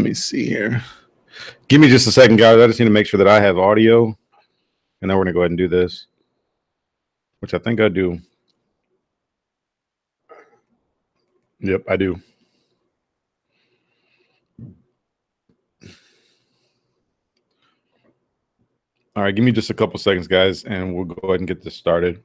me see here. Give me just a second, guys. I just need to make sure that I have audio. And then we're going to go ahead and do this, which I think I do. Yep, I do. All right, give me just a couple seconds, guys, and we'll go ahead and get this started.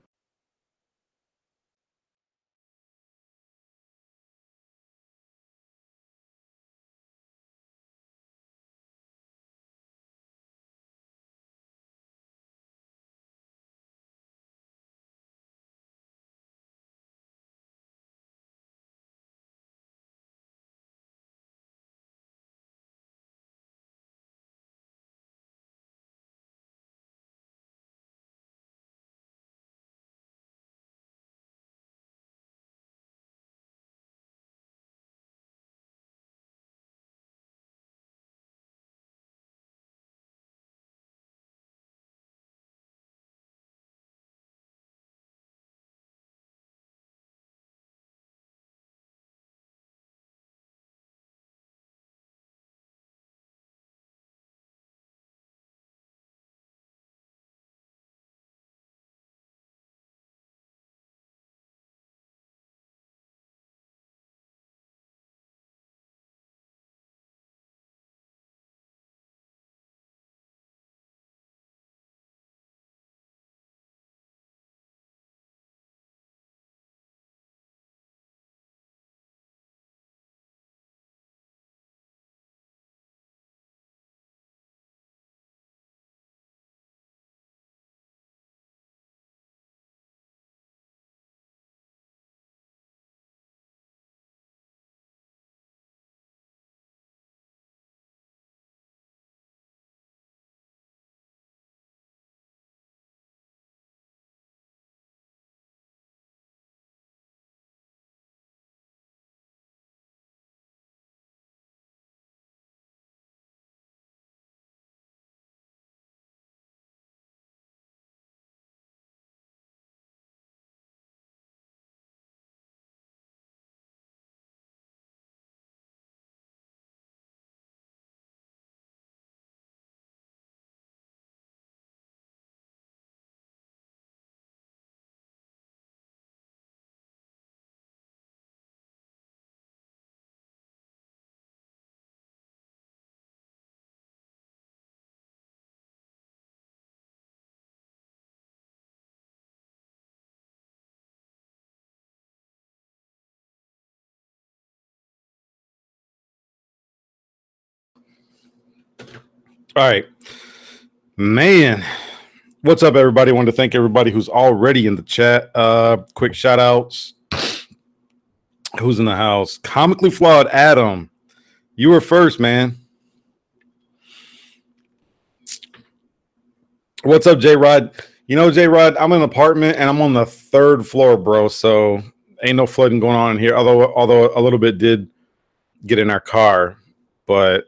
All right, man. What's up, everybody? I want to thank everybody who's already in the chat. Quick shout outs. Who's in the house? Comically Flawed Adam. You were first, man. What's up, J Rod? You know, J Rod, I'm in an apartment and I'm on the 3rd floor, bro. So ain't no flooding going on in here. Although a little bit did get in our car, but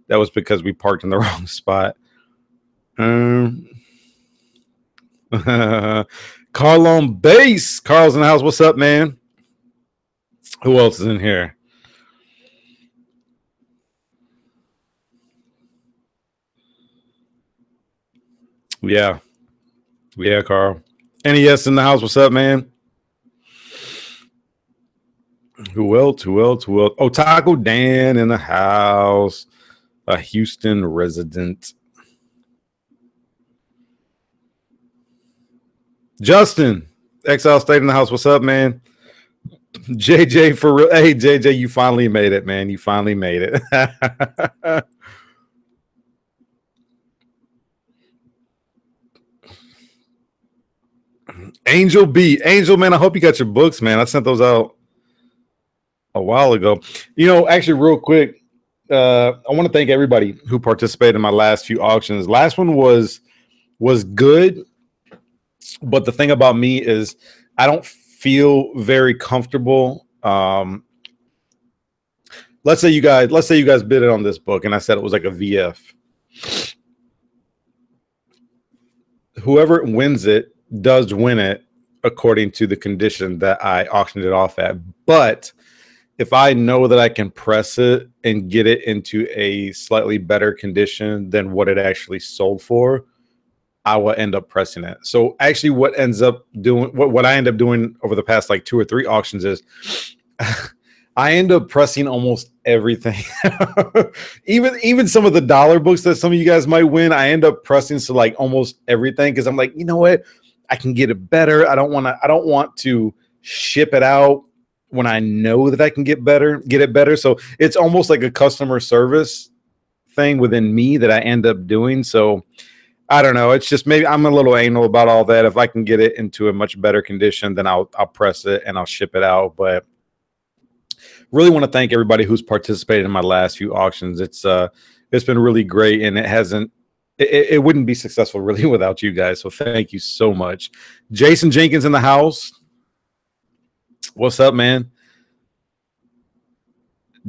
that was because we parked in the wrong spot. Carl on bass. Carl's in the house. What's up, man? Who else is in here? Yeah, Carl. NES in the house. What's up, man? Who else? Oh, Taco Dan in the house. A Houston resident. Justin, Exile State in the house. What's up, man? JJ for real. Hey, JJ, you finally made it, man. You finally made it. Angel B. Angel, man, I hope you got your books, man. I sent those out a while ago. You know, actually, real quick, I want to thank everybody who participated in my last few auctions. Last one was good, but the thing about me is I don't feel very comfortable. Let's say you guys bid it on this book, and I said it was like a VF. Whoever wins it does win it according to the condition that I auctioned it off at. But if I know that I can press it and get it into a slightly better condition than what it actually sold for, I will end up pressing it. So actually what ends up doing, what I end up doing over the past like 2 or 3 auctions is I end up pressing almost everything. even some of the dollar books that some of you guys might win, I end up pressing to like almost everything because I'm like, you know what? I can get it better. I don't want to ship it out when I know that I can get it better. So it's almost like a customer service thing within me that I end up doing. So I don't know. It's just maybe I'm a little anal about all that. If I can get it into a much better condition, then I'll press it and I'll ship it out. But really want to thank everybody who's participated in my last few auctions. It's been really great, and it wouldn't be successful really without you guys. So thank you so much. Jason Jenkins in the house. What's up, man?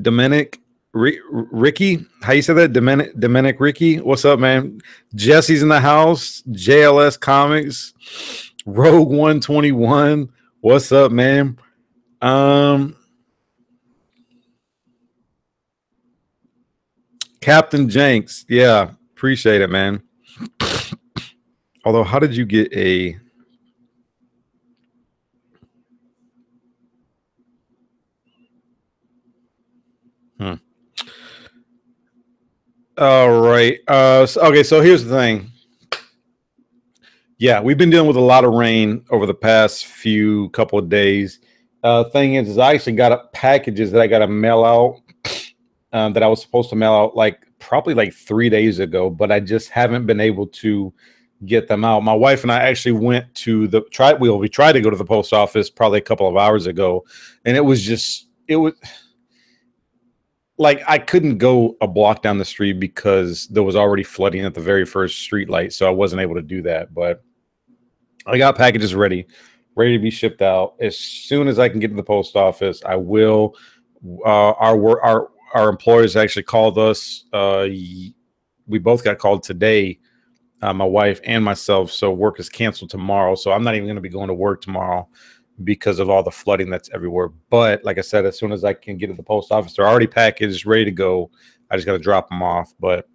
Dominic Ricky, how you say that? Dominic Ricky. What's up, man? Jesse's in the house. JLS Comics. Rogue 121. What's up, man? Captain Jenks. Yeah, appreciate it, man. Although, how did you get a... All right. Okay, so here's the thing. Yeah, we've been dealing with a lot of rain over the past few couple of days. Thing is I actually got packages that I got to mail out that I was supposed to mail out probably 3 days ago, but I just haven't been able to get them out. My wife and I actually went to we tried to go to the post office probably a couple of hours ago, and it was I couldn't go a block down the street because there was already flooding at the very first street light, so I wasn't able to do that. But I got packages ready to be shipped out. As soon as I can get to the post office, I will. Our employers actually called us. We both got called today, my wife and myself. So work is canceled tomorrow. So I'm not even going to be going to work tomorrow because of all the flooding that's everywhere. But like I said, as soon as I can get to the post office, they're already packaged, ready to go. I just got to drop them off. But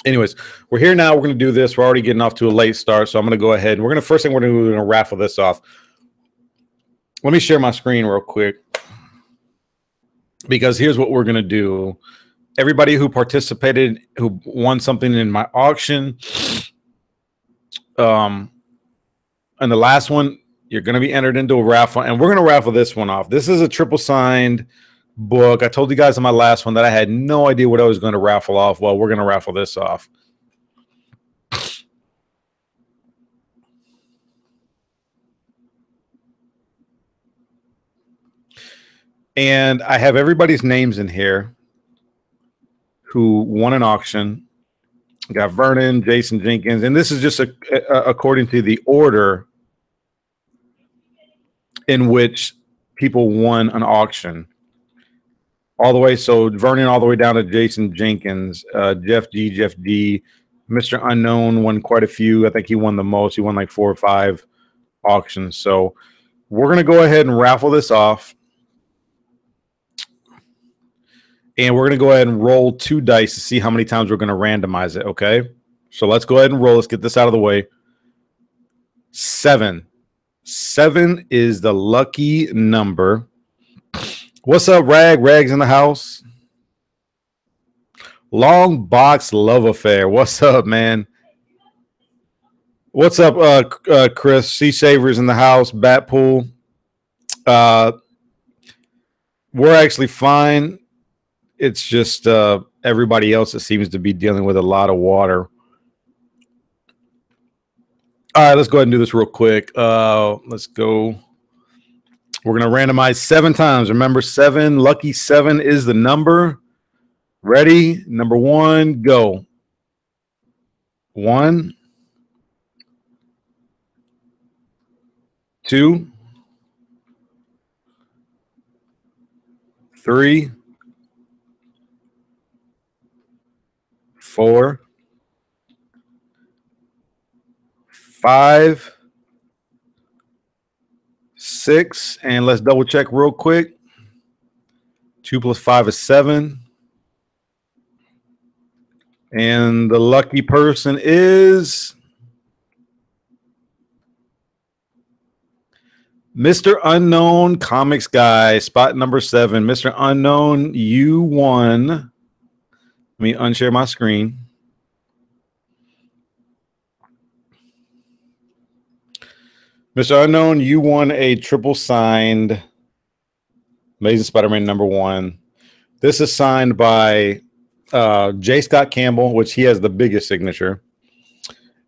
anyways, we're here now. We're going to do this. We're already getting off to a late start. So I'm going to go ahead and first thing we're going to raffle this off. Let me share my screen real quick, because here's what we're going to do. Everybody who participated, who won something in my auction, and the last one, you're going to be entered into a raffle, and we're going to raffle this one off. This is a triple signed book. I told you guys in my last one that I had no idea what I was going to raffle off. Well, we're going to raffle this off. And I have everybody's names in here who won an auction. We got Vernon, Jason Jenkins, and this is just according to the order in which people won an auction. All the way, so Vernon all the way down to Jason Jenkins, Jeff D, Mr. Unknown won quite a few. I think he won the most. He won 4 or 5 auctions. So we're going to go ahead and raffle this off. And we're going to go ahead and roll 2 dice to see how many times we're going to randomize it, okay? So let's go ahead and roll. Let's get this out of the way. 7. 7 is the lucky number. What's up, Rag? Rag's in the house. Long Box Love Affair. What's up, man? What's up, Chris? C Savers in the house. Batpool. We're actually fine. It's just everybody else that seems to be dealing with a lot of water. All right, let's go ahead and do this real quick. Let's go. We're going to randomize 7 times. Remember, 7, lucky 7 is the number. Ready? Number 1, go. 1, 2, 3, 4, 5, 6, and let's double check real quick. 2 plus 5 is 7. And the lucky person is Mr. Unknown Comics Guy, spot number 7. Mr. Unknown, you won. Let me unshare my screen. Mr. Unknown, you won a triple signed Amazing Spider-Man #1. This is signed by J. Scott Campbell, which he has the biggest signature.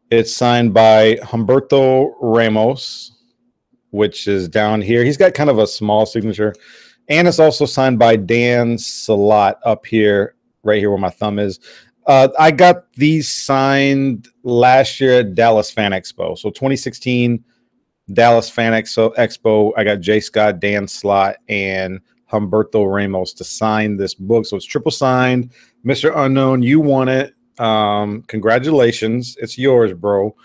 It's signed by Humberto Ramos, which is down here. He's got kind of a small signature. And it's also signed by Dan Salat up here, right here where my thumb is. I got these signed last year at Dallas Fan Expo. So 2016 Dallas Fan Expo. I got J. Scott, Dan Slott, and Humberto Ramos to sign this book. So it's triple signed. Mr. Unknown, you won it. Congratulations. It's yours, bro.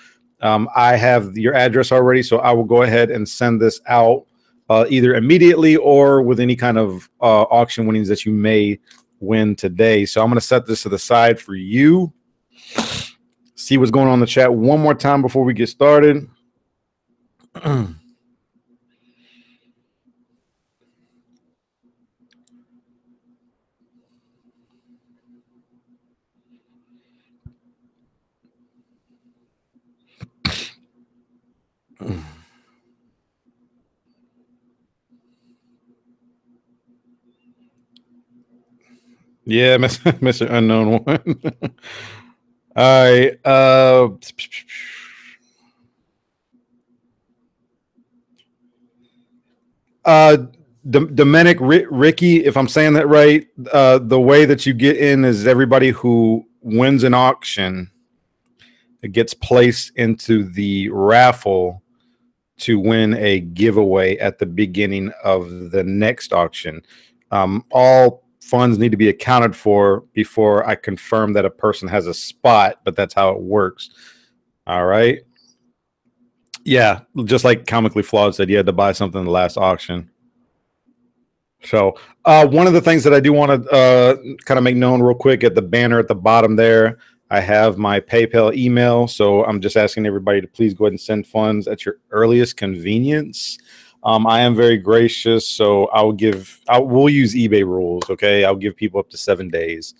I have your address already, so I will go ahead and send this out either immediately or with any kind of auction winnings that you may win today. So I'm going to set this to the side for you. See what's going on in the chat one more time before we get started. Yeah, Mr. Unknown one. All right. Domenic Ricky, if I'm saying that right, the way that you get in is everybody who wins an auction, it gets placed into the raffle to win a giveaway at the beginning of the next auction. All funds need to be accounted for before I confirm that a person has a spot, but that's how it works. All right. Yeah, just like Comically Flawed said, you had to buy something in the last auction. So one of the things that I do want to kind of make known real quick at the banner at the bottom there, I have my PayPal email. So I'm just asking everybody to please go ahead and send funds at your earliest convenience. I am very gracious, so we'll use eBay rules. Okay, I'll give people up to 7 days.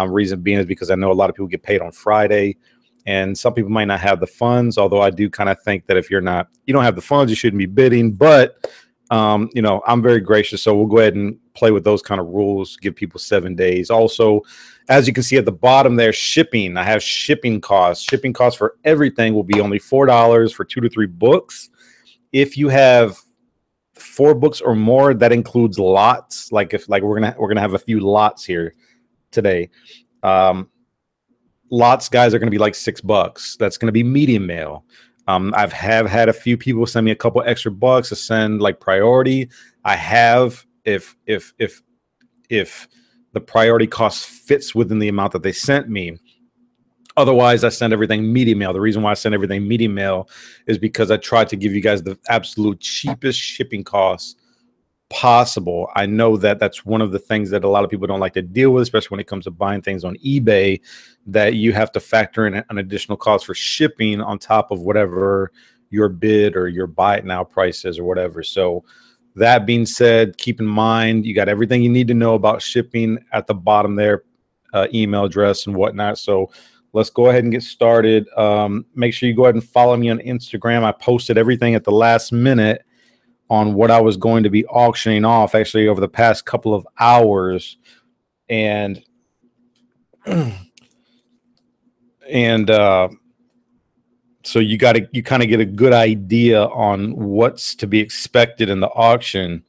Reason being is because I know a lot of people get paid on Friday, and some people might not have the funds. Although I do kind of think that if you don't have the funds, you shouldn't be bidding. But I'm very gracious, so we'll go ahead and play with those kind of rules. Give people 7 days. Also, as you can see at the bottom there, shipping. I have shipping costs. Shipping costs for everything will be only $4 for 2 to 3 books. If you have 4 books or more, that includes lots. Like we're gonna have a few lots here today. Lots, guys, are gonna be like $6. That's gonna be medium mail. I've had a few people send me a couple extra bucks to send like priority. I have if the priority cost fits within the amount that they sent me. Otherwise, I send everything medium mail. The reason why I send everything medium mail is because I try to give you guys the absolute cheapest shipping costs possible. I know that that's one of the things that a lot of people don't like to deal with, especially when it comes to buying things on eBay, that you have to factor in an additional cost for shipping on top of whatever your bid or your buy it now price is or whatever. So that being said, keep in mind, you got everything you need to know about shipping at the bottom there, email address and whatnot. So let's go ahead and get started. Make sure you go ahead and follow me on Instagram. I posted everything at the last minute on what I was going to be auctioning off actually over the past couple of hours. And so you kind of get a good idea on what's to be expected in the auction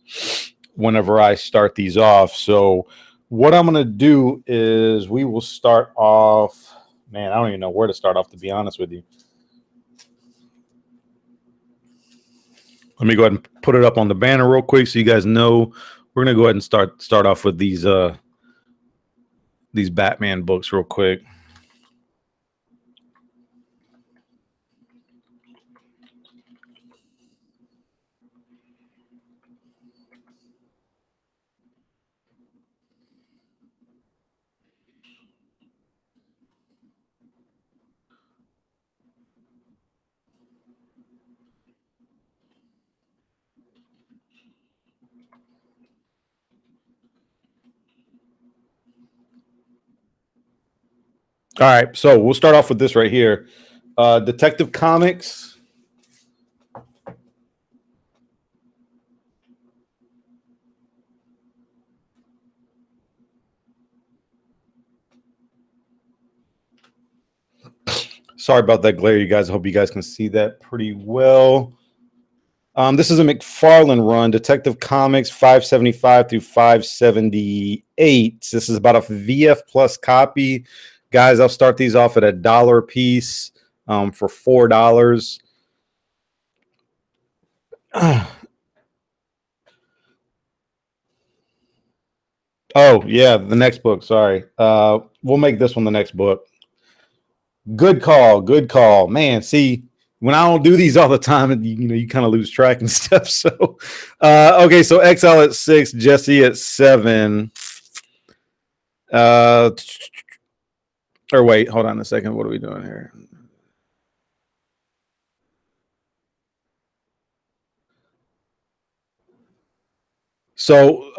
whenever I start these off. So what I'm going to do is we will start off, man, I don't even know where to start off, to be honest with you. Let me go ahead and put it up on the banner real quick so you guys know. We're going to go ahead and start off with these Batman books real quick. All right, so we'll start off with this right here. Detective Comics. Sorry about that glare, you guys. I hope you guys can see that pretty well. This is a McFarlane run, Detective Comics 575 through 578. This is about a VF Plus copy. Guys, I'll start these off at $1 a piece for $4. Oh, yeah, the next book. Sorry. We'll make this one the next book. Good call. Good call. Man, see, when I don't do these all the time, you kind of lose track and stuff. So, okay, so Exile at 6, Jesse at 7. Or wait, hold on a second. What are we doing here? So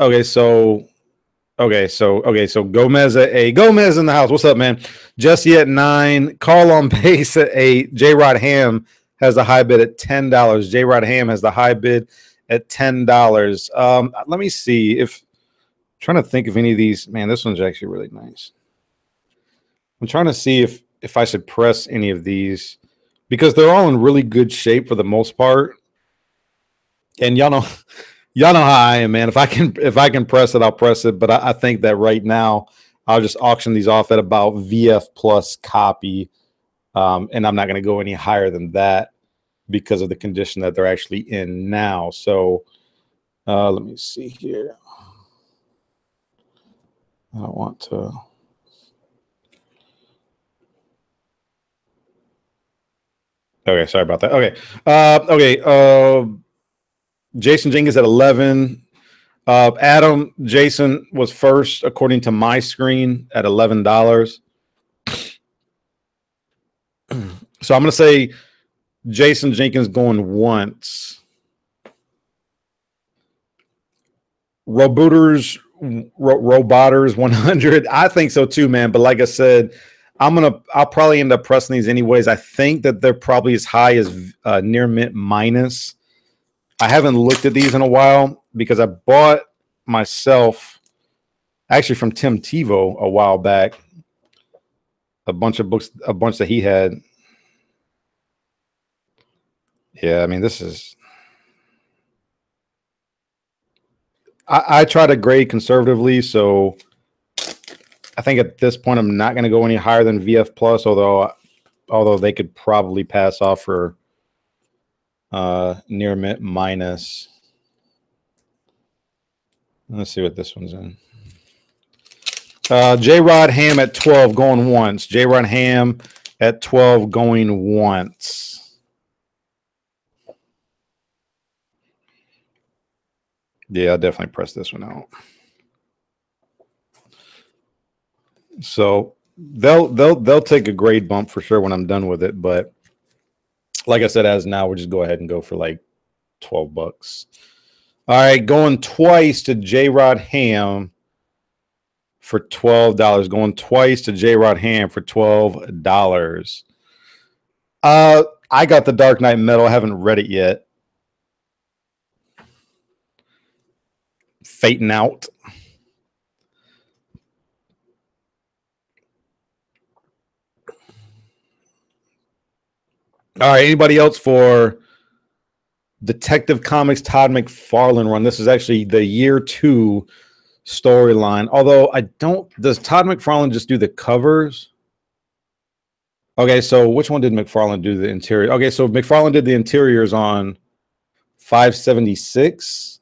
Gomez at 8. Gomez in the house. What's up, man? Jesse at 9. Carl on base at 8. J Rod Ham has the high bid at $10. J Rod Ham has the high bid at $10. Let me see if I'm trying to think if any of these. Man, this one's actually really nice. I'm trying to see if I should press any of these because they're all in really good shape for the most part. And y'all know how I am, man. If I can press it, I'll press it. But I think that right now I'll just auction these off at about VF Plus copy, and I'm not going to go any higher than that because of the condition that they're actually in now. So let me see here. I don't want to. Okay, sorry about that. Okay, Jason Jenkins at 11. Adam, Jason was first according to my screen at $11. So I'm going to say Jason Jenkins going once. Roboters 100. I think so too, man. But like I said, I'll probably end up pressing these anyways. I think that they're probably as high as near mint minus. I haven't looked at these in a while because I bought myself actually from Tim Tebow a while back a bunch of books, a bunch that he had. Yeah, I mean, this is. I try to grade conservatively, so I think at this point I'm not going to go any higher than VF Plus, although they could probably pass off for near mint minus. Let's see what this one's in. J Rod Ham at 12 going once. J Rod Ham at 12 going once. Yeah, I'll definitely press this one out. So they'll take a grade bump for sure when I'm done with it. But like I said, as now, we'll just go ahead and go for like $12. All right, going twice to J Rod Ham for $12. Going twice to J Rod Ham for $12. I got the Dark Knight Metal. I haven't read it yet. Fating out. All right, anybody else for Detective Comics Todd McFarlane run? This is actually the year 2 storyline. Although does Todd McFarlane just do the covers? Okay, so which one did McFarlane do the interior? Okay, so McFarlane did the interiors on 576,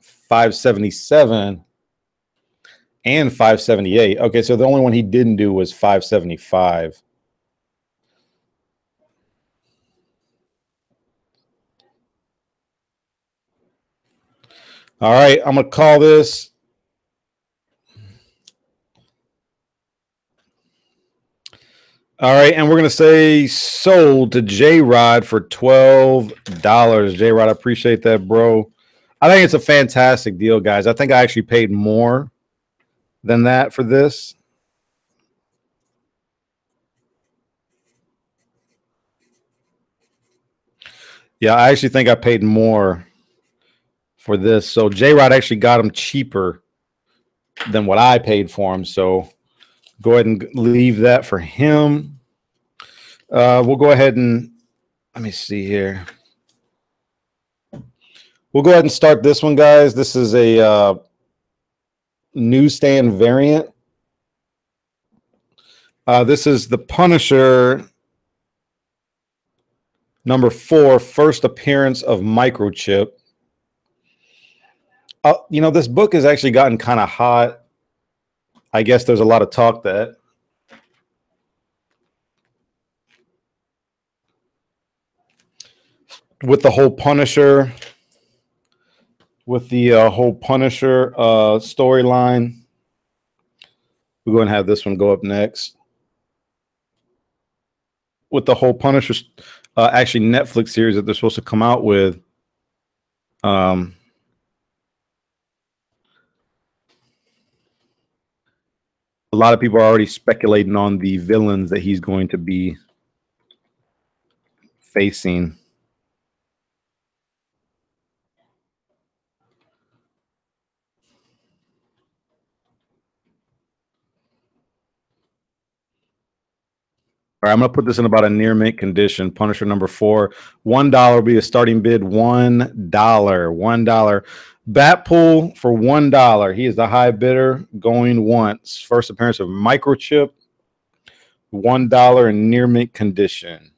577, and 578. Okay, so the only one he didn't do was 575. All right, I'm going to call this. All right, and we're going to say sold to J-Rod for $12. J-Rod, I appreciate that, bro. I think it's a fantastic deal, guys. I think I actually paid more than that for this. Yeah, I actually think I paid more for this. So J-Rod actually got him cheaper than what I paid for him. So go ahead and leave that for him. We'll go ahead and let me see here. We'll go ahead and start this one, guys. This is a newsstand variant. This is the Punisher number 4, first appearance of Microchip. You know, this book has actually gotten kind of hot. I guess there's a lot of talk that with the whole Punisher, storyline. We're going to have this one go up next. With the whole Punisher, actually Netflix series that they're supposed to come out with. A lot of people are already speculating on the villains that he's going to be facing. All right, I'm going to put this in about a near mint condition. Punisher number 4, $1 will be a starting bid. $1. Batpool for $1. He is the high bidder going once. First appearance of Microchip. $1 in near mint condition.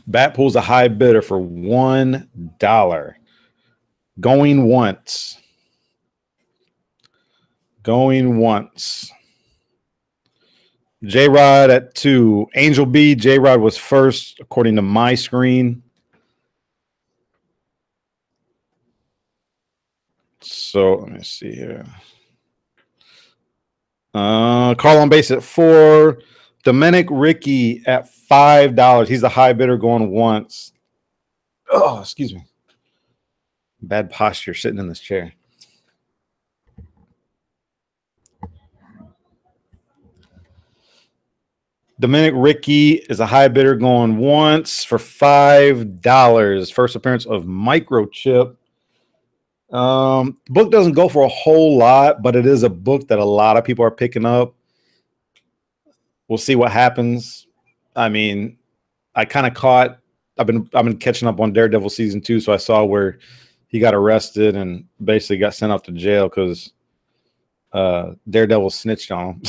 Batpool's a high bidder for $1. Going once. Going once. J-Rod at 2. Angel B, J-Rod was first, according to my screen. So let me see here. Carl on base at 4. Dominic Ricky at $5. He's the high bidder going once. Oh, excuse me. Bad posture sitting in this chair. Dominic Ricky is a high bidder going once for $5. First appearance of Microchip. Book doesn't go for a whole lot, but it is a book that a lot of people are picking up. We'll see what happens. I mean, I kind of caught. I've been catching up on Daredevil season 2, so I saw where he got arrested and basically got sent off to jail because Daredevil snitched on him.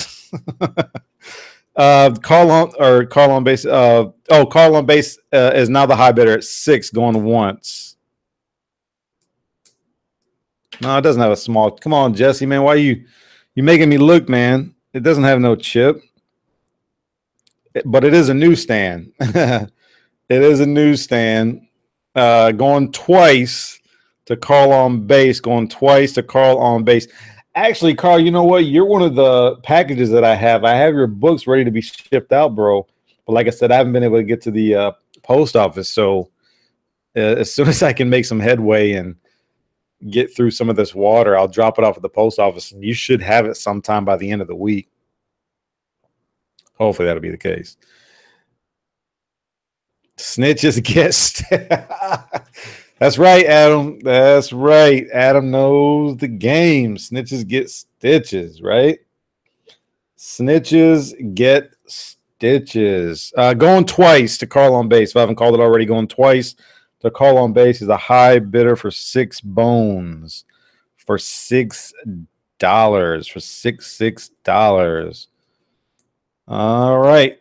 Carl on base. Carl on base is now the high bidder at 6, going once. No, it doesn't have a small. Come on, Jesse, man. Why are you making me look, man? It doesn't have no chip, but it is a newsstand. It is a newsstand. Going twice to Carl on base. Going twice to Carl on base. Actually, Carl, you know what? You're one of the packages that I have. I have your books ready to be shipped out, bro. But like I said, I haven't been able to get to the post office. So as soon as I can make some headway and get through some of this water, I'll drop it off at the post office. And you should have it sometime by the end of the week. Hopefully that'll be the case. Snitches get That's right, Adam. That's right. Adam knows the game. Snitches get stitches, right? Snitches get stitches. Going twice to Carl on base. If I haven't called it already, going twice to Carl on base is a high bidder for $6 bones. For $6. For $6. All right.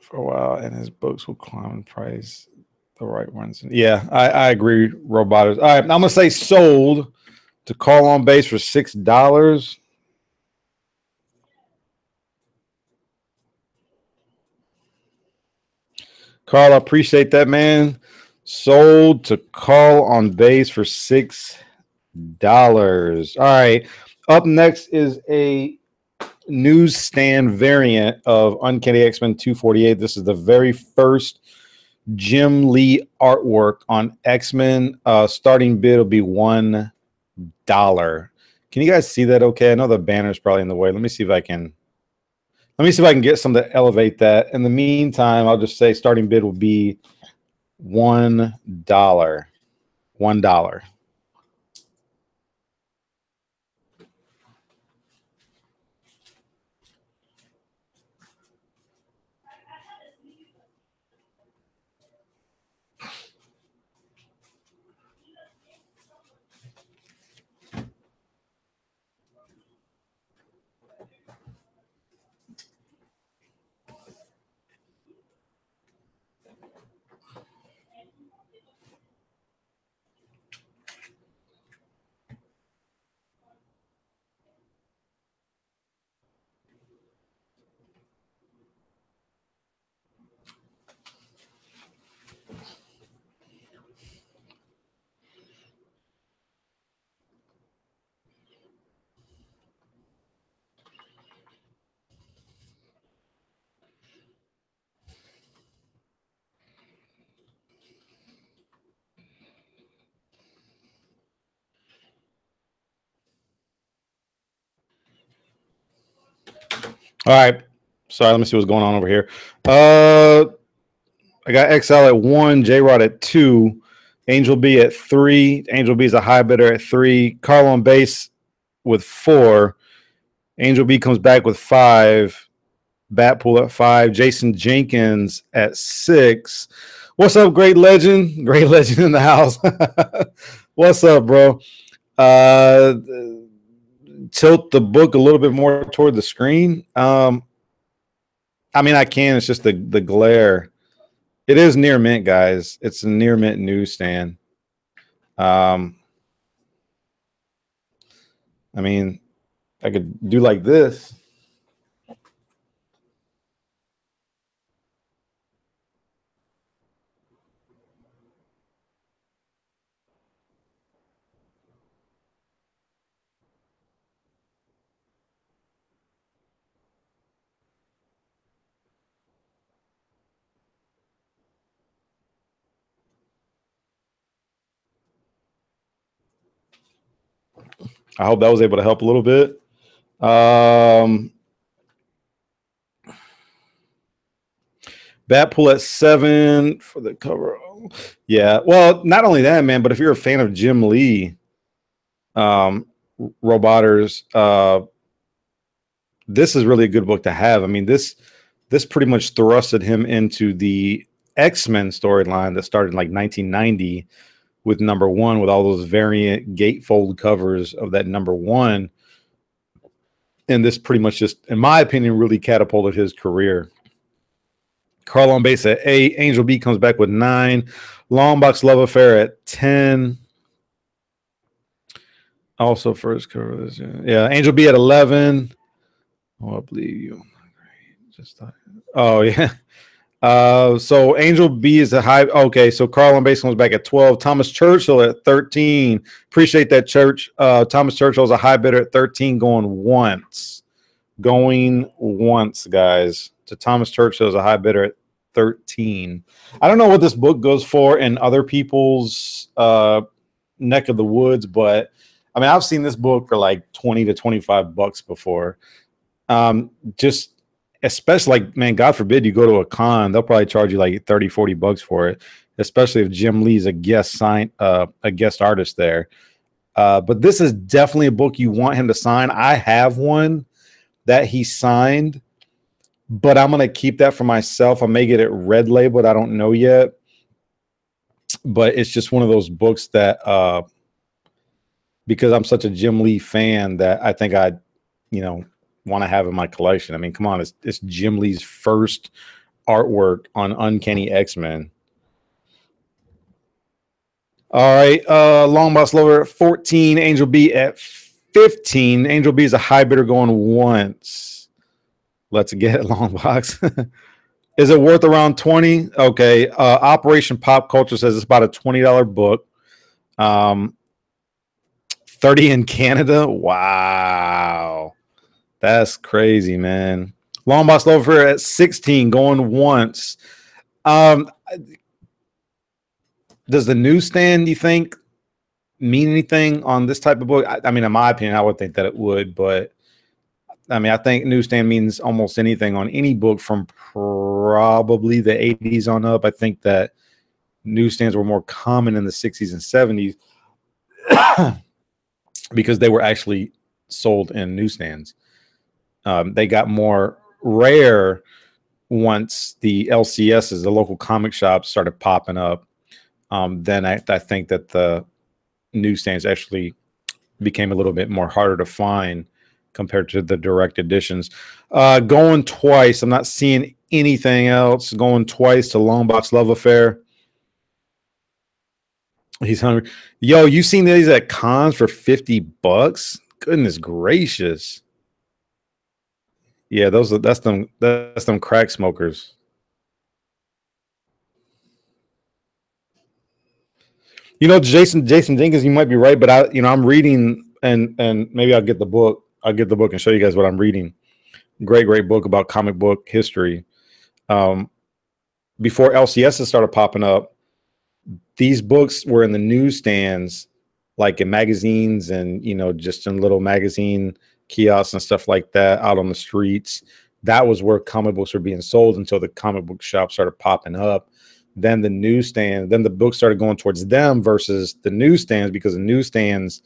For a while, and his books will climb in price. The right ones. Yeah, I agree, Robotics. All right, I'm going to say sold to Call on base for $6. Carl, I appreciate that, man. Sold to Call on base for $6. All right. Up next is a newsstand variant of Uncanny X-Men 248. This is the very first Jim Lee artwork on X-Men. Starting bid will be $1. Can you guys see that okay? I know the banner's probably in the way. Let me see if I can get something to elevate that. In the meantime, I'll just say starting bid will be $1. $1. All right. Sorry, let me see what's going on over here. I got XL at 1, J-Rod at 2, Angel B at 3. Angel B is a high bidder at 3. Carl on base with 4. Angel B comes back with 5. Batpool at 5. Jason Jenkins at 6. What's up, Great Legend? Great Legend in the house. What's up, bro? Tilt the book a little bit more toward the screen. I mean, I can. It's just the glare. It is near mint, guys. It's a near mint newsstand. I mean, I could do like this. I hope that was able to help a little bit. Batpool at 7 for the cover. Yeah, well, not only that, man, but if you're a fan of Jim Lee, Roboters, this is really a good book to have. I mean, this pretty much thrusted him into the X-Men storyline that started in like 1990 with number 1, with all those variant gatefold covers of that number 1. And this pretty much just, in my opinion, really catapulted his career. Carl on base at 8. Angel B comes back with 9. Longbox Love Affair at 10. Also first cover. Yeah, Angel B at 11. Oh, I believe you. Just thought. Oh, yeah. So Angel B is a high. Okay, so Carl on base comes back at 12. Thomas Churchill at 13. Appreciate that, Church. Thomas Churchill is a high bidder at 13, going once. Going once, guys. To Thomas Churchill is a high bidder at 13. I don't know what this book goes for in other people's neck of the woods, but I mean, I've seen this book for like 20 to 25 bucks before. Just especially like, man, God forbid you go to a con, they'll probably charge you like 30, 40 bucks for it, especially if Jim Lee's a guest artist there. But this is definitely a book you want him to sign. I have one that he signed, but I'm going to keep that for myself. I may get it red labeled. I don't know yet, but it's just one of those books that, because I'm such a Jim Lee fan, that I think I'd, want to have in my collection. I mean, come on, it's Jim Lee's first artwork on Uncanny X-Men. All right, Long Boss Lover at 14, Angel B at 15. Angel B is a high bidder going once. Let's get it, Long Box. Is it worth around 20? Okay. Operation Pop Culture says it's about a $20 book. 30 in Canada. Wow. That's crazy, man. Long Boss Lover at 16, going once. Does the newsstand, you think, mean anything on this type of book? I mean, in my opinion, I would think that it would, but I mean, I think newsstand means almost anything on any book from probably the 80s on up. I think that newsstands were more common in the 60s and 70s because they were actually sold in newsstands. They got more rare once the LCSs, the local comic shops, started popping up. Then I think that the newsstands actually became a little bit more harder to find compared to the direct editions. Going twice, I'm not seeing anything else. Going twice to Longbox Love Affair. He's hungry. Yo, you seen these at cons for $50? Goodness gracious. Yeah, that's them crack smokers. You know, Jason Jenkins, you might be right, but I'm reading and maybe I'll get the book. I'll get the book and show you guys what I'm reading. Great book about comic book history. Before LCS started popping up, these books were in the newsstands, like in magazines and, just in little magazine kiosks and stuff like that out on the streets. That was where comic books were being sold until the comic book shop started popping up. Then the newsstand, then the books started going towards them versus the newsstands, because the newsstands,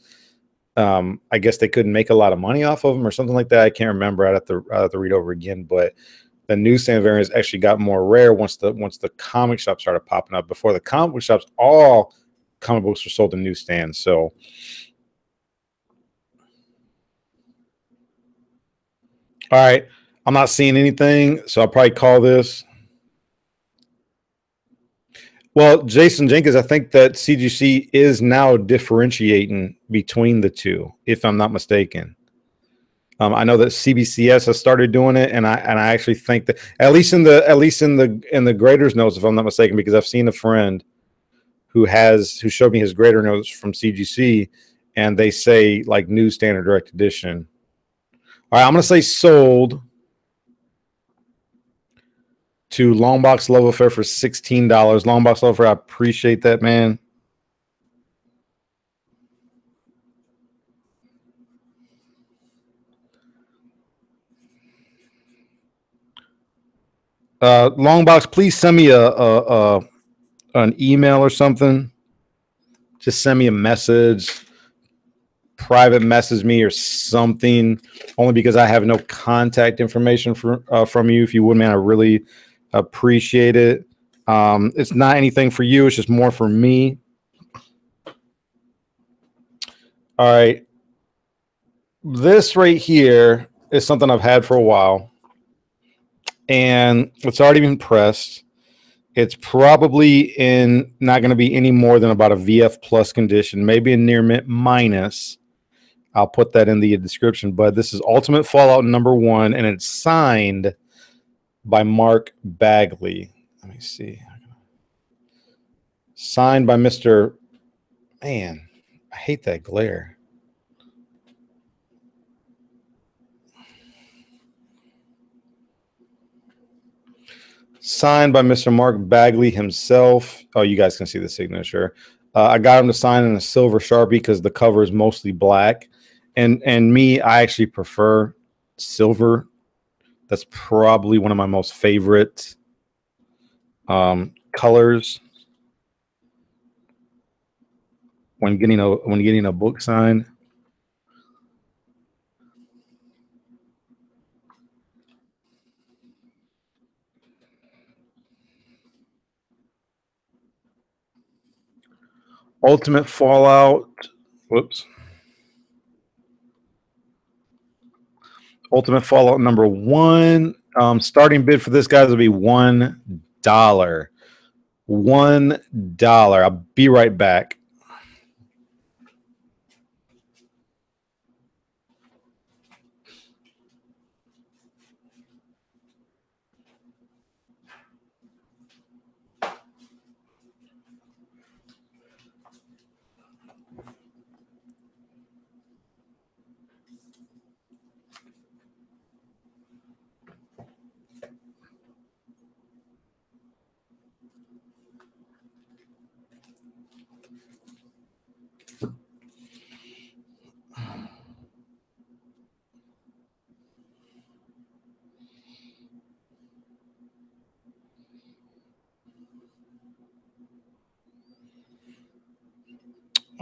I guess they couldn't make a lot of money off of them or something like that. I can't remember. I'd have to read over again, but the newsstand variants actually got more rare once the comic shops started popping up. Before the comic book shops, all comic books were sold in newsstands. So, all right, I'm not seeing anything, so I'll probably call this. Well, Jason Jenkins, I think that CGC is now differentiating between the two, if I'm not mistaken. I know that CBCS has started doing it, and I actually think that at least in the graders notes, if I'm not mistaken, because I've seen a friend who showed me his grader notes from CGC, and they say like newsstand or direct edition. All right, I'm gonna say sold to Longbox Love Affair for $16. Longbox Love Affair, I appreciate that, man. Longbox, please send me an email or something. Just send me a message, private message me or something. Only because I have no contact information from you. If you would, man, I really appreciate it. It's not anything for you. It's just more for me. All right. This right here is something I've had for a while, and it's already been pressed. It's probably not going to be any more than about a VF plus condition, maybe a near mint minus. I'll put that in the description. But this is Ultimate Fallout #1, and it's signed by Mark Bagley. Let me see. Signed by Mr. Man, I hate that glare. Signed by Mr. Mark Bagley himself. Oh, you guys can see the signature. I got him to sign in a silver Sharpie because the cover is mostly black. And me, I actually prefer silver. That's probably one of my most favorite colors when getting a book signed. Ultimate Fallout. Whoops. Ultimate Fallout #1. Starting bid for this, guys, will be $1. $1. I'll be right back.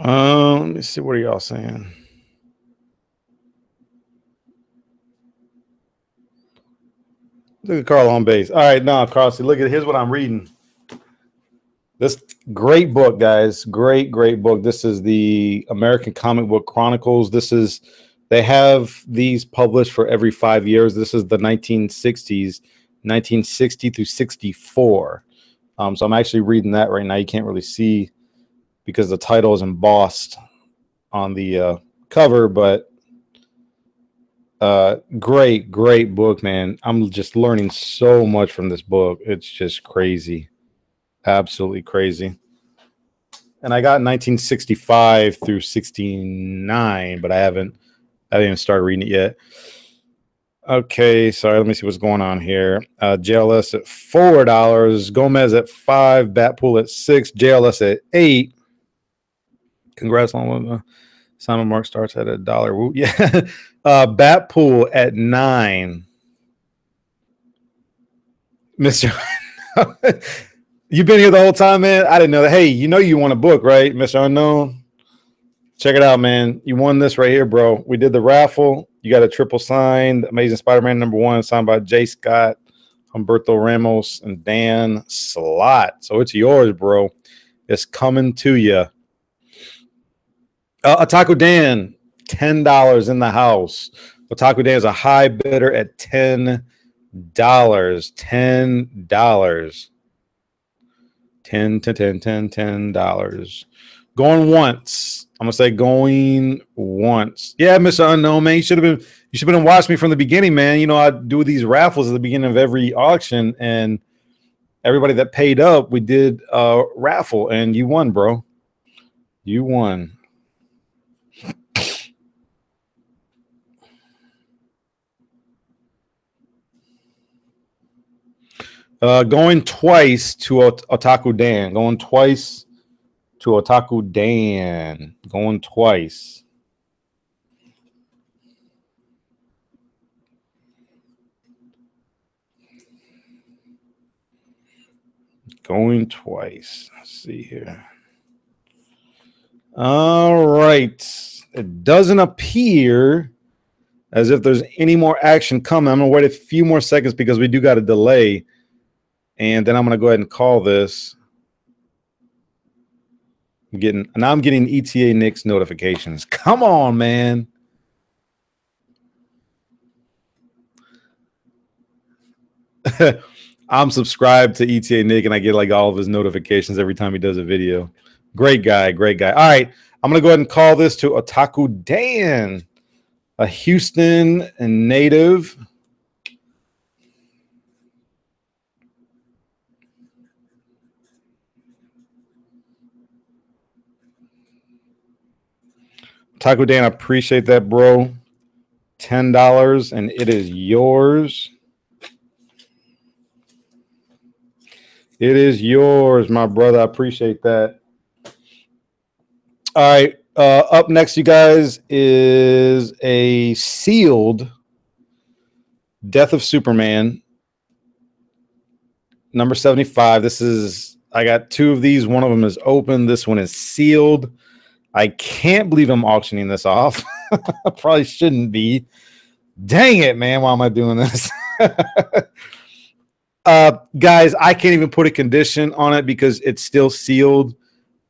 Let me see. What are y'all saying? Look at Carl on base. All right, no, Carl. See, look at here's what I'm reading. This great book, guys. Great book. This is the American Comic Book Chronicles. They have these published for every 5 years. This is the 1960s, 1960 through 64. So I'm actually reading that right now. You can't really see because the title is embossed on the cover, but great book, man. I'm just learning so much from this book. It's just crazy. Absolutely crazy. And I got 1965 through 69, but I haven't even started reading it yet. Okay, sorry. Let me see what's going on here. JLS at $4, Gomez at $5, Batpool at $6, JLS at $8. Congrats on when Simon Mark starts at $1. Woo, yeah. Batpool at $9. Mr. You've been here the whole time, man. I didn't know that. Hey, you know you won a book, right, Mr. Unknown? Check it out, man. You won this right here, bro. We did the raffle. You got a triple signed Amazing Spider-Man #1 signed by J. Scott, Humberto Ramos, and Dan Slott. So it's yours, bro. It's coming to you. Otaku Dan, $10 in the house. Otaku Dan is a high bidder at $10. $10. $10. Going once. I'm gonna say going once. Yeah, Mr. Unknown, man. You should have been watching me from the beginning, man. You know, I do these raffles at the beginning of every auction, and everybody that paid up, we did a raffle, and you won, bro. You won. Going twice to Otaku Dan. Going twice to Otaku Dan. Going twice. Going twice. Let's see here. All right. It doesn't appear as if there's any more action coming. I'm going to wait a few more seconds because we do got a delay. And then I'm going to go ahead and call this. I'm getting ETA Knicks notifications. Come on, man. I'm subscribed to ETA Nick, and I get like all of his notifications every time he does a video. Great guy. All right. I'm going to go ahead and call this to Otaku Dan, a Houston native. Otaku Dan, I appreciate that, bro. $10, and it is yours. It is yours, my brother. I appreciate that. All right. Up next, you guys, is a sealed Death of Superman, number 75. I got two of these. One of them is open. This one is sealed. I can't believe I'm auctioning this off. I probably shouldn't be. Dang it, man. Why am I doing this? Guys, I can't even put a condition on it because it's still sealed.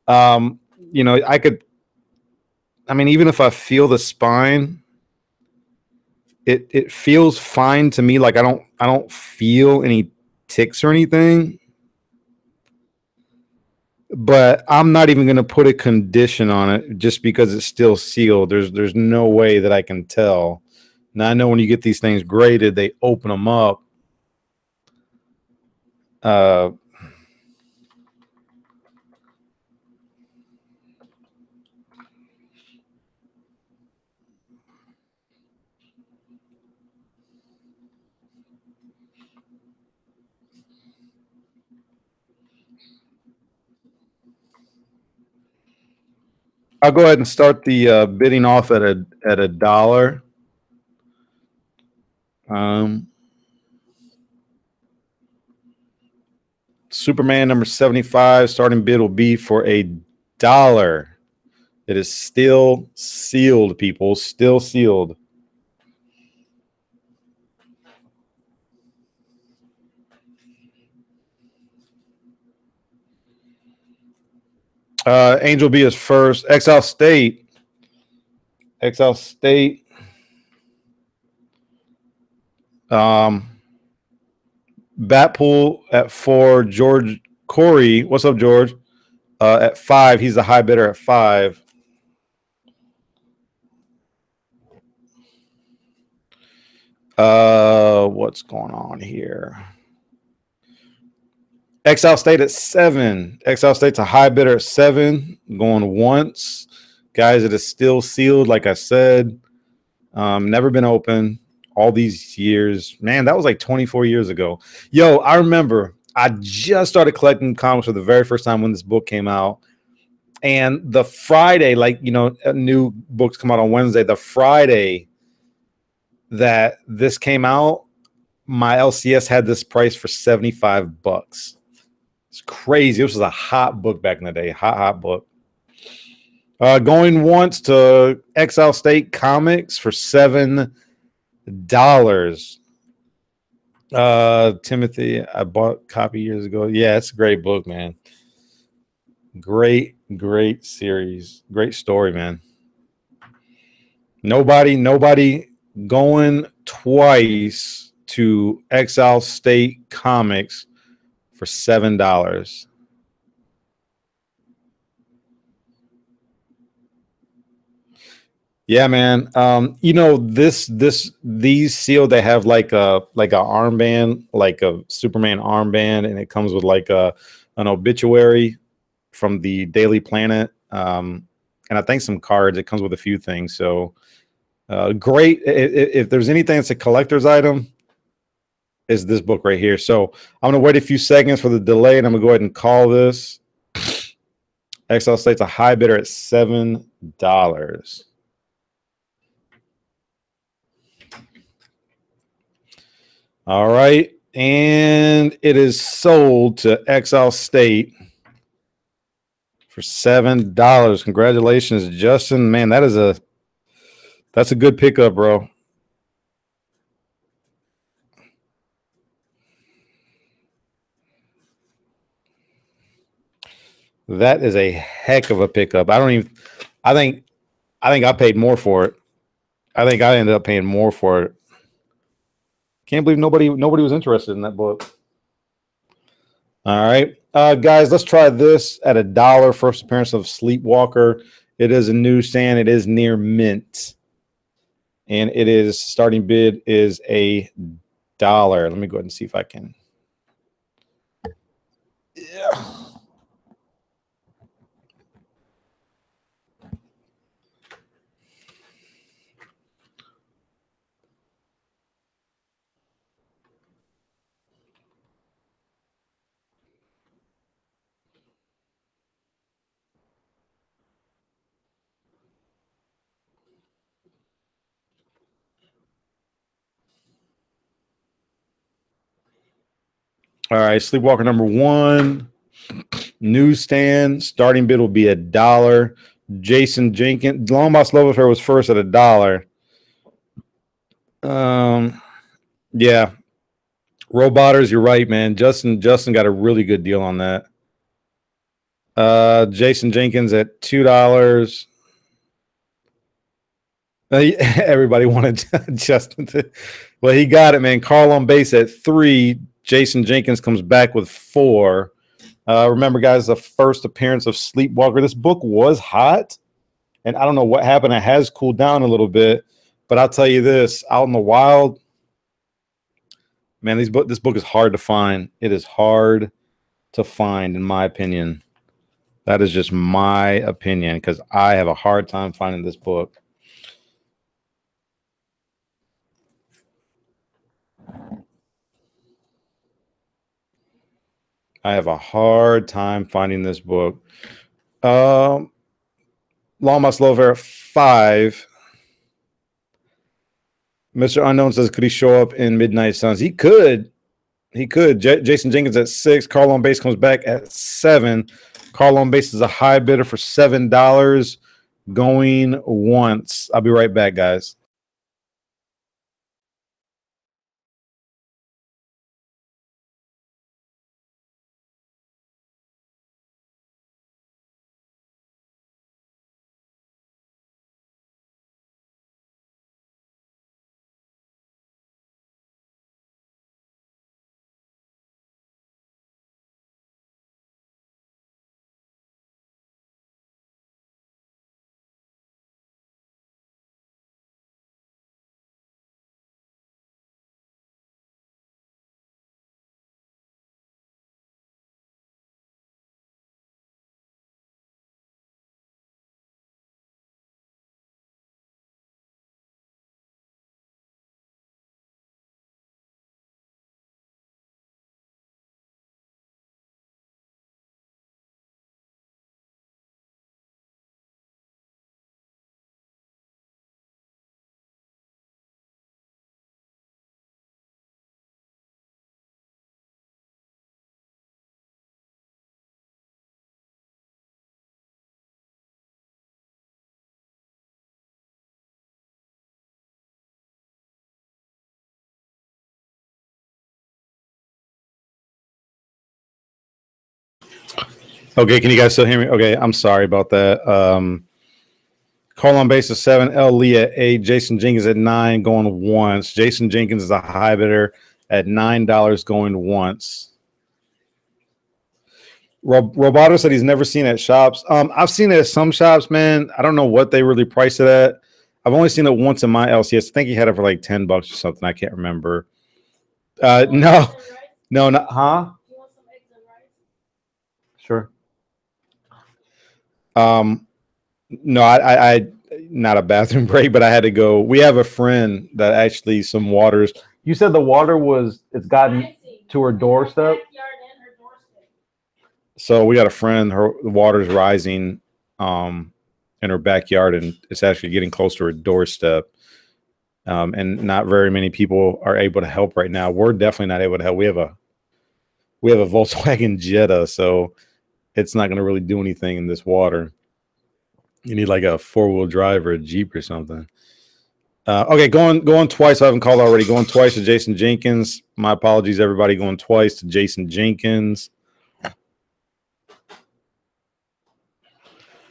You know, even if I feel the spine, it feels fine to me. Like I don't feel any ticks or anything. But I'm not even going to put a condition on it just because it's still sealed. There's no way that I can tell. Now I know when you get these things graded, they open them up. I'll go ahead and start the bidding off at $1. Superman number 75 starting bid will be for $1. It is still sealed, people. Still sealed. Angel B is first. Exile State. Exile State. Batpool at 4. George Corey. What's up, George? At 5. He's the high bidder at 5. What's going on here? Exile State at 7. Exile State's a high bidder at 7. Going once. Guys, it is still sealed, like I said. Never been open all these years. Man, that was like 24 years ago. Yo, I remember I just started collecting comics for the very first time when this book came out. And the Friday, like, you know, new books come out on Wednesday. The Friday that this came out, my LCS had this price for $75. It's crazy. This was a hot book back in the day. Hot book. Going once to Exile State Comics for $7. Timothy, I bought a copy years ago. Yeah, it's a great book, man. Great series. Great story, man. Nobody going twice to Exile State Comics for $7. Yeah, man. You know, these sealed, they have like a armband, like a Superman armband, and it comes with like an obituary from the Daily Planet. And I think some cards. It comes with a few things. So great. If there's anything that's a collector's item, is this book right here. So I'm gonna wait a few seconds for the delay, and I'm gonna go ahead and call this. Exile State's a high bidder at $7. All right, and it is sold to Exile State for $7. Congratulations, Justin. Man, that's a good pickup, bro. That is a heck of a pickup. I think I paid more for it. I think I ended up paying more for it. Can't believe nobody was interested in that book. All right, guys, let's try this at $1. First appearance of Sleepwalker. It is a newsstand. It is near mint, and it is starting bid is $1. Let me go ahead and see if I can. Yeah. All right, Sleepwalker number 1, newsstand. Starting bid will be $1. Jason Jenkins, Long Box Love Affair was first at $1. Yeah, Roboters, you're right, man. Justin got a really good deal on that. Jason Jenkins at $2. Everybody wanted Justin to. Well, he got it, man. Carl on base at 3. Jason Jenkins comes back with 4. Remember, guys, the first appearance of Sleepwalker. This book was hot, and I don't know what happened. It has cooled down a little bit, but I'll tell you this: out in the wild, man, this book is hard to find. It is hard to find, in my opinion. That is just my opinion, because I have a hard time finding this book. I have a hard time finding this book. Long Must Love at 5. Mr. Unknown says, could he show up in Midnight Suns? He could. He could. Jason Jenkins at 6. Carl on base comes back at 7. Carl on base is a high bidder for $7. going once. I'll be right back, guys. Okay, can you guys still hear me? Okay, I'm sorry about that. Call on base of 7, L. Lee at 8, Jason Jenkins at 9, going once. Jason Jenkins is a high bidder at $9 going once. Roboto said he's never seen it at shops. I've seen it at some shops, man. I don't know what they really price it at. I've only seen it once in my LCS. I think he had it for like $10 or something. I can't remember. No, not, huh? Sure. No, I not a bathroom break, but I had to go. We have a friend that actually some waters. You said the water it's gotten to her doorstep. So we got a friend. The water's rising, in her backyard, and it's actually getting close to her doorstep. And not very many people are able to help right now. We're definitely not able to help. We have a Volkswagen Jetta, so it's not going to really do anything in this water. You need like a 4-wheel drive or a Jeep or something. Okay, going twice. I haven't called already. Going twice to Jason Jenkins. My apologies, everybody. Going twice to Jason Jenkins.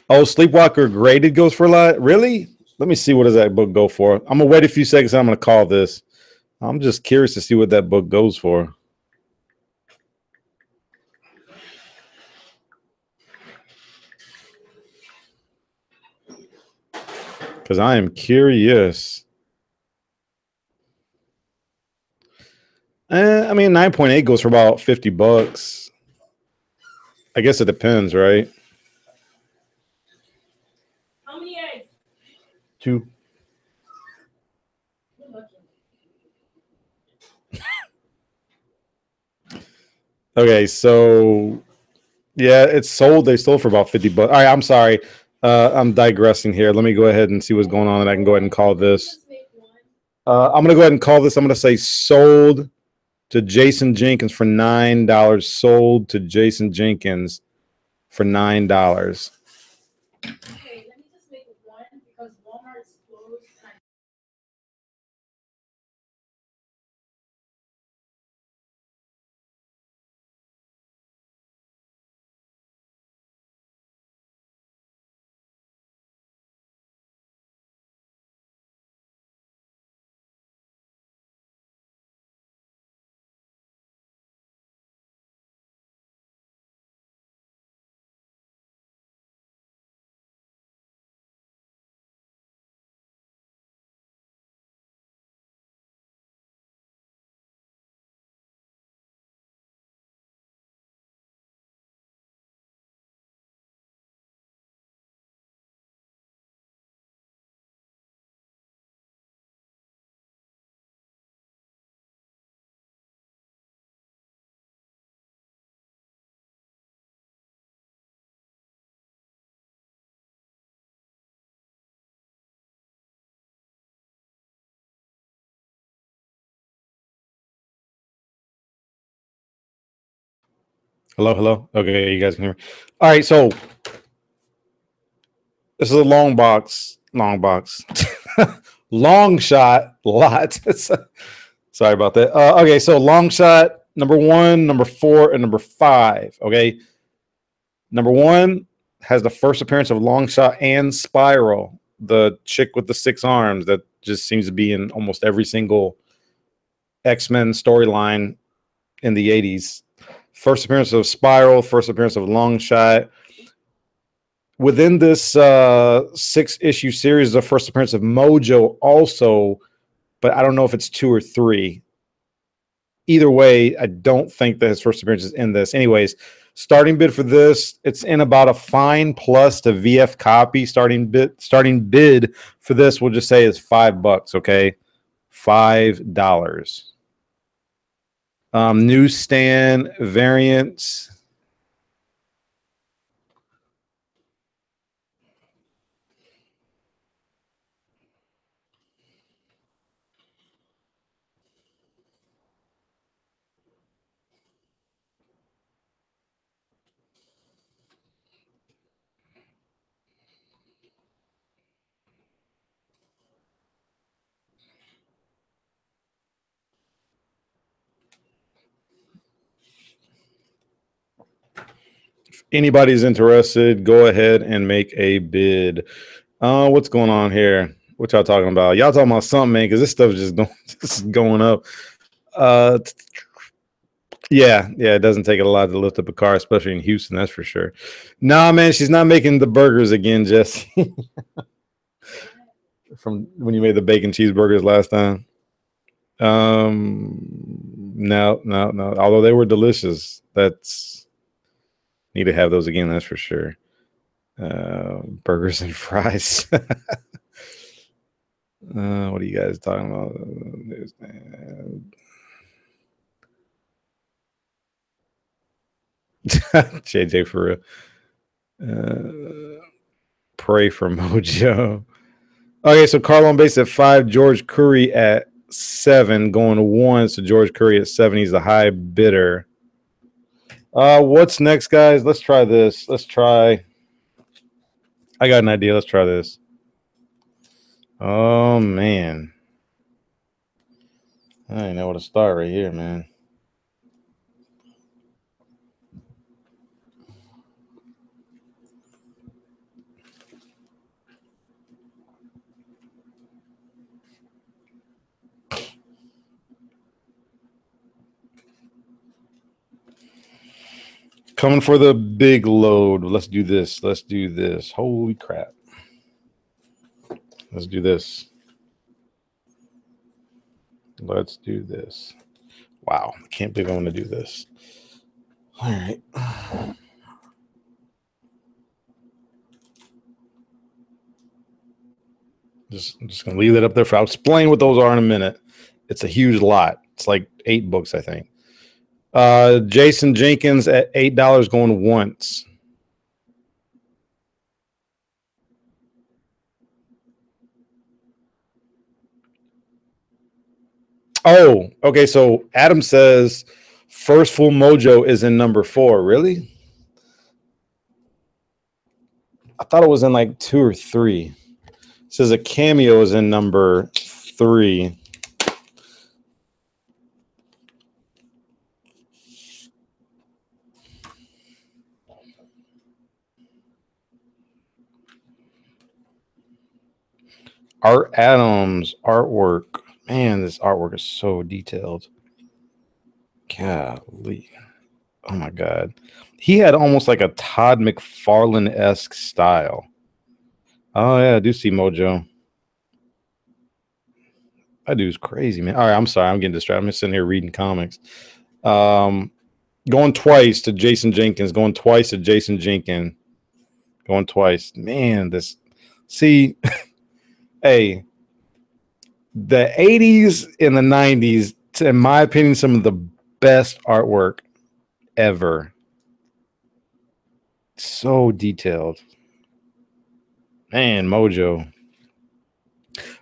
Oh, Sleepwalker graded goes for a lot. Really? Let me see, what does that book go for? I'm gonna wait a few seconds. I'm gonna call this. I'm just curious to see what that book goes for. Because I am curious. I mean, 9.8 goes for about $50. I guess it depends, right? How many eggs? 2. Okay, so yeah, it's sold. They sold for about $50. All right, I'm sorry. I'm digressing here. Let me go ahead and see what's going on, and I can go ahead and call this. I'm gonna go ahead and call this. I'm gonna say sold to Jason Jenkins for $9. Sold to Jason Jenkins for $9. Okay, let me just make it one because Walmart's closed. Hello. Okay, you guys can hear me. All right, so This is a long box. Long shot lot. Sorry about that. Okay, so long shot number 1, number 4, and number 5. Okay, number 1 has the first appearance of Longshot and Spiral, the chick with the 6 arms that just seems to be in almost every single X-Men storyline in the 80s. First appearance of Spiral, first appearance of Longshot. Within this 6-issue series, the first appearance of Mojo also, but I don't know if it's 2 or 3. Either way, I don't think that his first appearance is in this. Anyways, starting bid for this, it's in about a fine plus to VF copy. Starting bid for this, we'll just say is $5. Okay, $5. Newsstand variants. Anybody's interested, go ahead and make a bid. What's going on here? What y'all talking about? Y'all talking about something, man, because this stuff is just going up. Yeah, it doesn't take a lot to lift up a car, especially in Houston, that's for sure. Nah, man, she's not making the burgers again, Jesse. From when you made the bacon cheeseburgers last time. No. Although they were delicious. Need to have those again, that's for sure. Burgers and fries. What are you guys talking about? JJ for real. Pray for Mojo. Okay, so Carlon Base at 5, George Curry at 7, going to 1. So George Curry at 7, he's the high bidder. What's next, guys? Let's try this. I got an idea. Let's try this. Oh, man. I don't know where to start right here, man. Coming for the big load. Let's do this. Holy crap. Let's do this. Wow. I can't believe I'm going to do this. All right. I'm just going to leave that up there. I'll explain what those are in a minute. It's a huge lot. It's like 8 books, I think. Jason Jenkins at $8 going once. Oh, okay. So Adam says first full Mojo is in number 4. Really? I thought it was in like 2 or 3. It says a cameo is in number 3. Art Adams artwork. Man, this artwork is so detailed. Golly. Oh my God. He had almost like a Todd McFarlane-esque style. Oh yeah, I do see Mojo. That dude's crazy, man. All right, I'm sorry. I'm getting distracted. I'm just sitting here reading comics. Going twice to Jason Jenkins. Going twice to Jason Jenkins. Going twice. Man, this. See, hey, the 80s and the 90s, in my opinion, some of the best artwork ever. So detailed. Man, Mojo.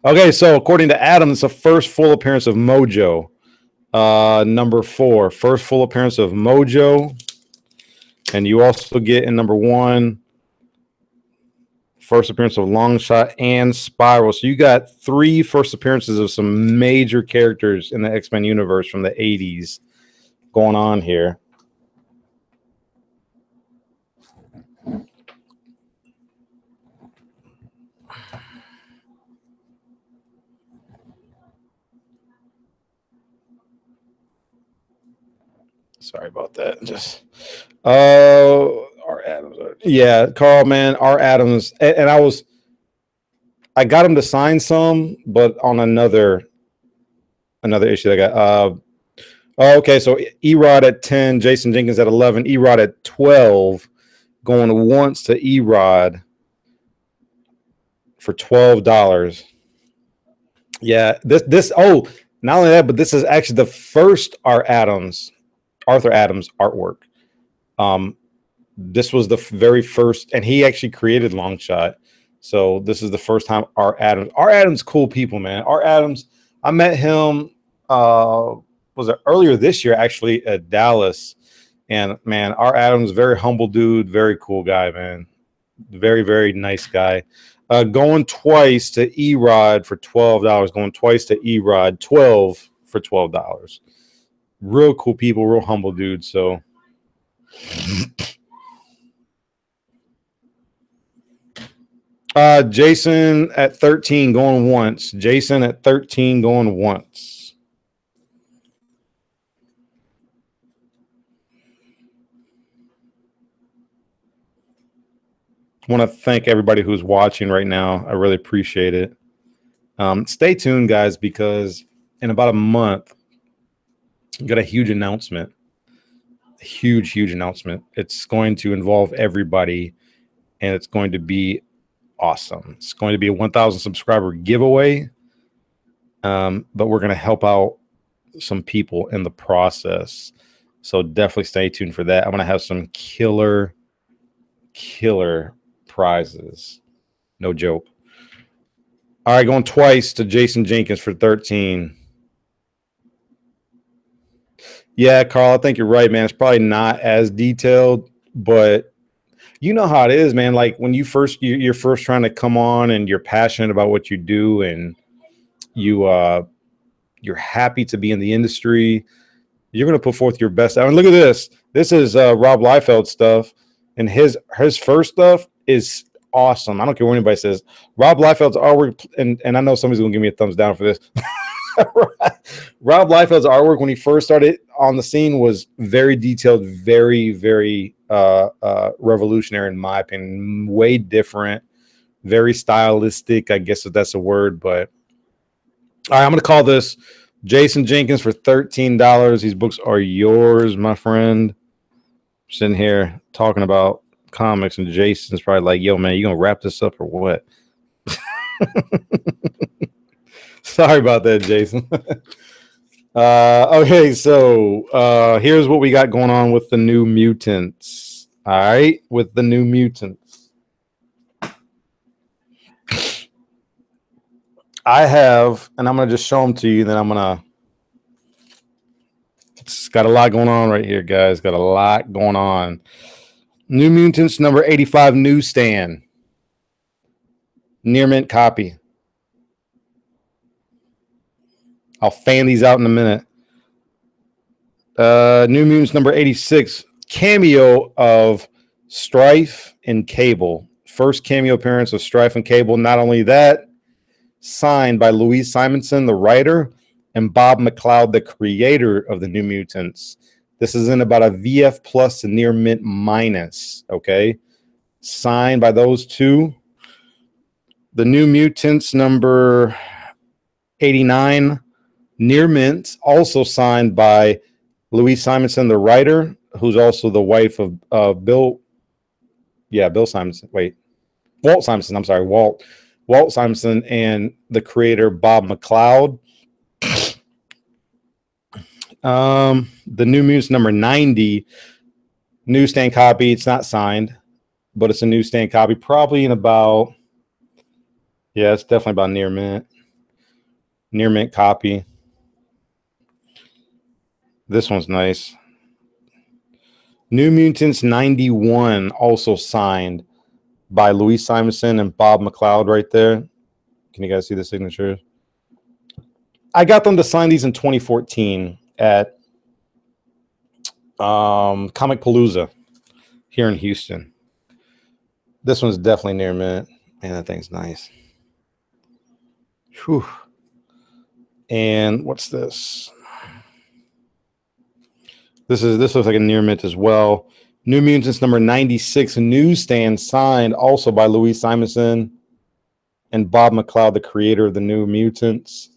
Okay, so according to Adam, it's the first full appearance of Mojo. Number 4, first full appearance of Mojo. And you also get in number 1 first appearance of Longshot and Spiral. So you got 3 first appearances of some major characters in the X-Men universe from the 80s going on here. Sorry about that. Just R. Adams. Yeah, Carl, man, R. Adams. And I got him to sign some, but on another issue that I got. Okay, so Erod at 10, Jason Jenkins at 11, Erod at 12, going once to Erod for $12. Yeah, this not only that, but this is actually the first Arthur Adams artwork. This was the very first, and he actually created Longshot. So this is the first time R. Adams, cool people, man. R. Adams, I met him was it earlier this year actually at Dallas, and man, R. Adams, very humble dude, very cool guy, man. Very, very nice guy. Going twice to Erod for $12. Going twice to Erod, 12 for $12. Real cool people, real humble dudes. So Jason at 13 going once. Jason at 13 going once. I want to thank everybody who's watching right now. I really appreciate it. Stay tuned, guys, because in about a month, I got a huge announcement. A huge announcement. It's going to involve everybody, and it's going to be awesome. It's going to be a 1,000 subscriber giveaway, but we're going to help out some people in the process. So definitely stay tuned for that. I'm going to have some killer prizes. No joke. All right, going twice to Jason Jenkins for 13. Yeah, Carl, I think you're right, man. It's probably not as detailed, but you know how it is, man. Like when you're first trying to come on and you're passionate about what you do and you're happy to be in the industry, you're going to put forth your best. I mean, look at this. This is Rob Liefeld's stuff, and his first stuff is awesome. I don't care what anybody says. Rob Liefeld's artwork, and I know somebody's going to give me a thumbs down for this. Rob Liefeld's artwork when he first started on the scene was very detailed, very, very revolutionary in my opinion. Way different, very stylistic, I guess if that's a word. But all right, I'm going to call this Jason Jenkins for $13. These books are yours, my friend. Sitting here talking about comics, and Jason's probably like, yo, man, you going to wrap this up or what? Sorry about that, Jason. Okay, so here's what we got going on with the New Mutants. All right, with the New Mutants. I have, and I'm going to just show them to you, then I'm going to... It's got a lot going on right here, guys. Got a lot going on. New Mutants number 85 newsstand. Near mint copy. I'll fan these out in a minute. New Mutants number 86. Cameo of Strife and Cable. First cameo appearance of Strife and Cable. Not only that, signed by Louise Simonson, the writer, and Bob McLeod, the creator of the New Mutants. This is in about a VF plus to near mint minus. Okay. Signed by those two. The New Mutants number 89. Near mint, also signed by Louise Simonson, the writer, who's also the wife of Bill. Yeah, Bill Simonson. Wait, Walt Simonson. I'm sorry, Walt Simonson, and the creator Bob McLeod. The New Mutants number 90, newsstand copy. It's not signed, but it's a newsstand copy. Probably in about, yeah, it's definitely about near mint. Near mint copy. This one's nice. New Mutants 91, also signed by Louise Simonson and Bob McLeod right there. Can you guys see the signatures? I got them to sign these in 2014 at Comic Palooza here in Houston. This one's definitely near mint. Man, that thing's nice. Whew. And what's this? This looks like a near mint as well. New Mutants number 96 newsstand signed also by Louise Simonson and Bob McLeod, the creator of the New Mutants.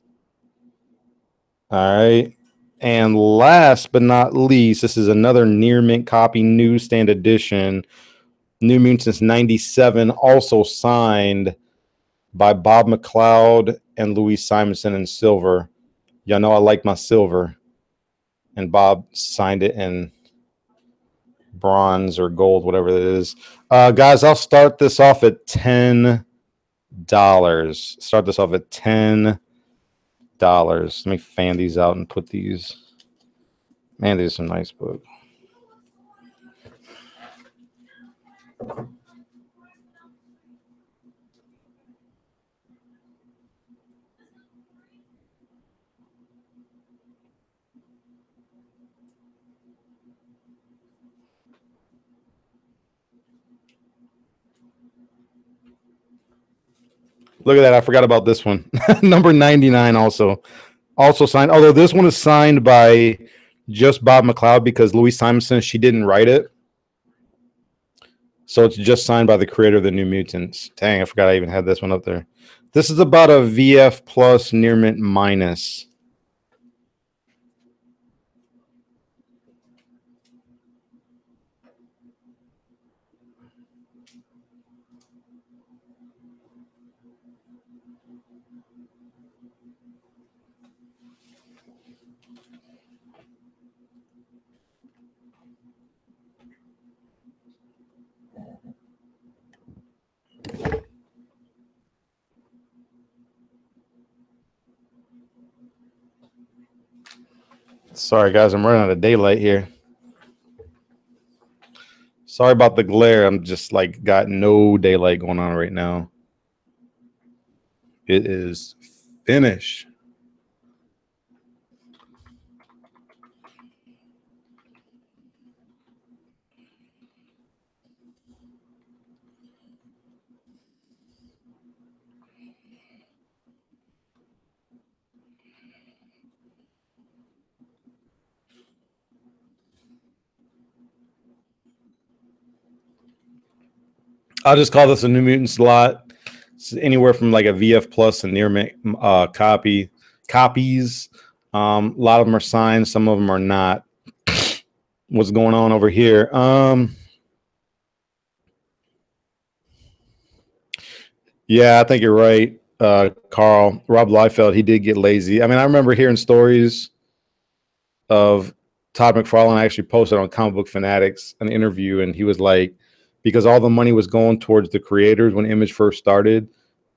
All right. And last but not least, this is another near mint copy newsstand edition. New Mutants 97, also signed by Bob McLeod and Louise Simonson in silver. Y'all know I like my silver. And Bob signed it in bronze or gold, whatever it is. Guys, I'll start this off at $10. Start this off at $10. Let me fan these out and put these. Man, these are some nice books. Look at that. I forgot about this one. Number 99 also signed. Although this one is signed by just Bob McLeod because Louise Simonson, she didn't write it. So it's just signed by the creator of the New Mutants. Dang, I forgot I even had this one up there. This is about a VF plus near mint minus. Sorry, guys, I'm running out of daylight here. Sorry about the glare. I'm just like got no daylight going on right now. It is finished. I'll just call this a New Mutants lot. It's anywhere from like a VF plus and near mint copies. A lot of them are signed, some of them are not. What's going on over here? Yeah, I think you're right, Carl. Rob Liefeld, he did get lazy. I mean, I remember hearing stories of Todd McFarlane actually posted on Comic Book Fanatics an interview, and he was like, because all the money was going towards the creators when Image first started,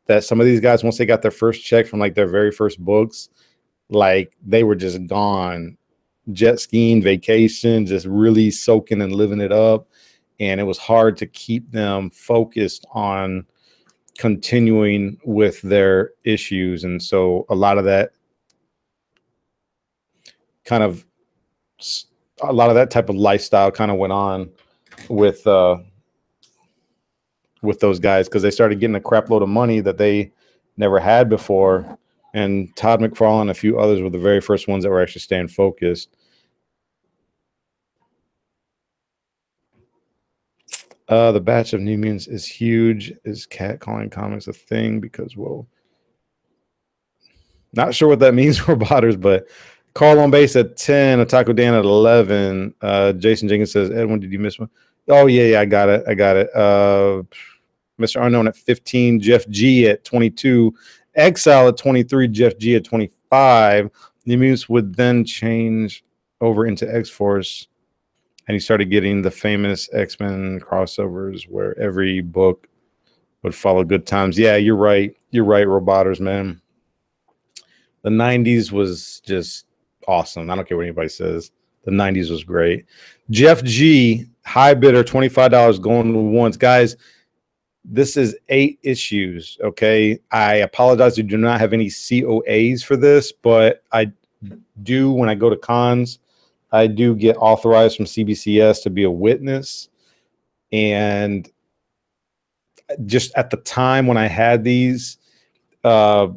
that some of these guys, once they got their first check from like their very first books, like they were just gone, jet skiing, vacation, just really soaking and living it up. And it was hard to keep them focused on continuing with their issues. And so a lot of that type of lifestyle kind of went on with those guys, because they started getting a crap load of money that they never had before. And Todd McFarlane and a few others were the very first ones that were actually staying focused. The batch of New Mutants is huge. Is Cat calling comics a thing? Because, whoa. Not sure what that means for botters, but Carl on base at 10, Otaku Dan at 11. Jason Jenkins says, Edwin, did you miss one? Oh, yeah, I got it. Mr. Unknown at 15, Jeff G at 22, Exile at 23, Jeff G at 25. The Mutants would then change over into X-Force, and he started getting the famous X-Men crossovers where every book would follow Good Times. Yeah, you're right. You're right, Roboters, man. The 90s was just awesome. I don't care what anybody says. The 90s was great. Jeff G, high bidder, $25 going to once. Guys, This is 8 issues. Okay. I apologize. I do not have any COAs for this, but I do, when I go to cons, I do get authorized from CBCS to be a witness. And just at the time when I had these, I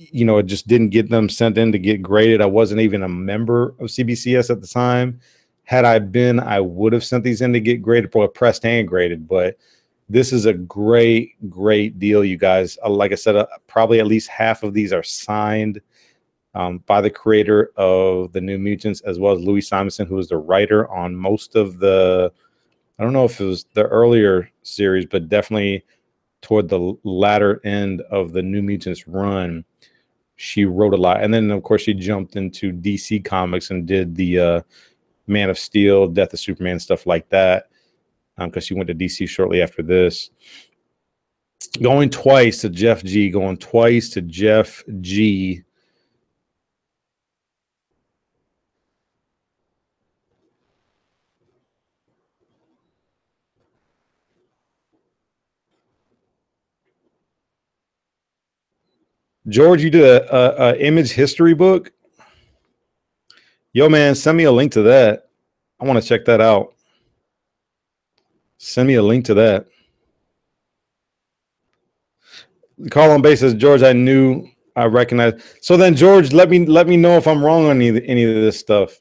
just didn't get them sent in to get graded. I wasn't even a member of CBCS at the time. Had I been, I would have sent these in to get graded, or pressed and graded. But this is a great, great deal, you guys. Like I said, probably at least half of these are signed by the creator of the New Mutants, as well as Louis Simonson, who is the writer on most of the, I don't know if it was the earlier series, but definitely toward the latter end of the New Mutants run, she wrote a lot. And then, of course, she jumped into DC Comics and did the Man of Steel, Death of Superman, stuff like that, because she went to DC shortly after this. Going twice to Jeff G. Going twice to Jeff G. George, you did a image history book. Yo, man, send me a link to that. I want to check that out. Send me a link to that. Carlon Bay says, George, I knew, I recognize. So then, George, let me know if I'm wrong on any of this stuff,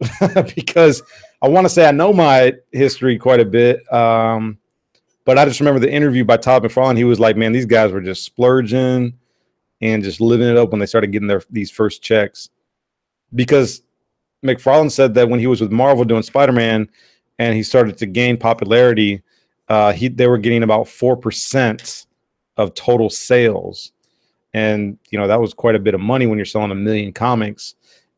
because I want to say I know my history quite a bit. But I just remember the interview by Todd McFarlane. He was like, man, these guys were just splurging and just living it up when they started getting these first checks. Because McFarlane said that when he was with Marvel doing Spider-Man and he started to gain popularity, they were getting about 4% of total sales. And, that was quite a bit of money when you're selling 1 million comics.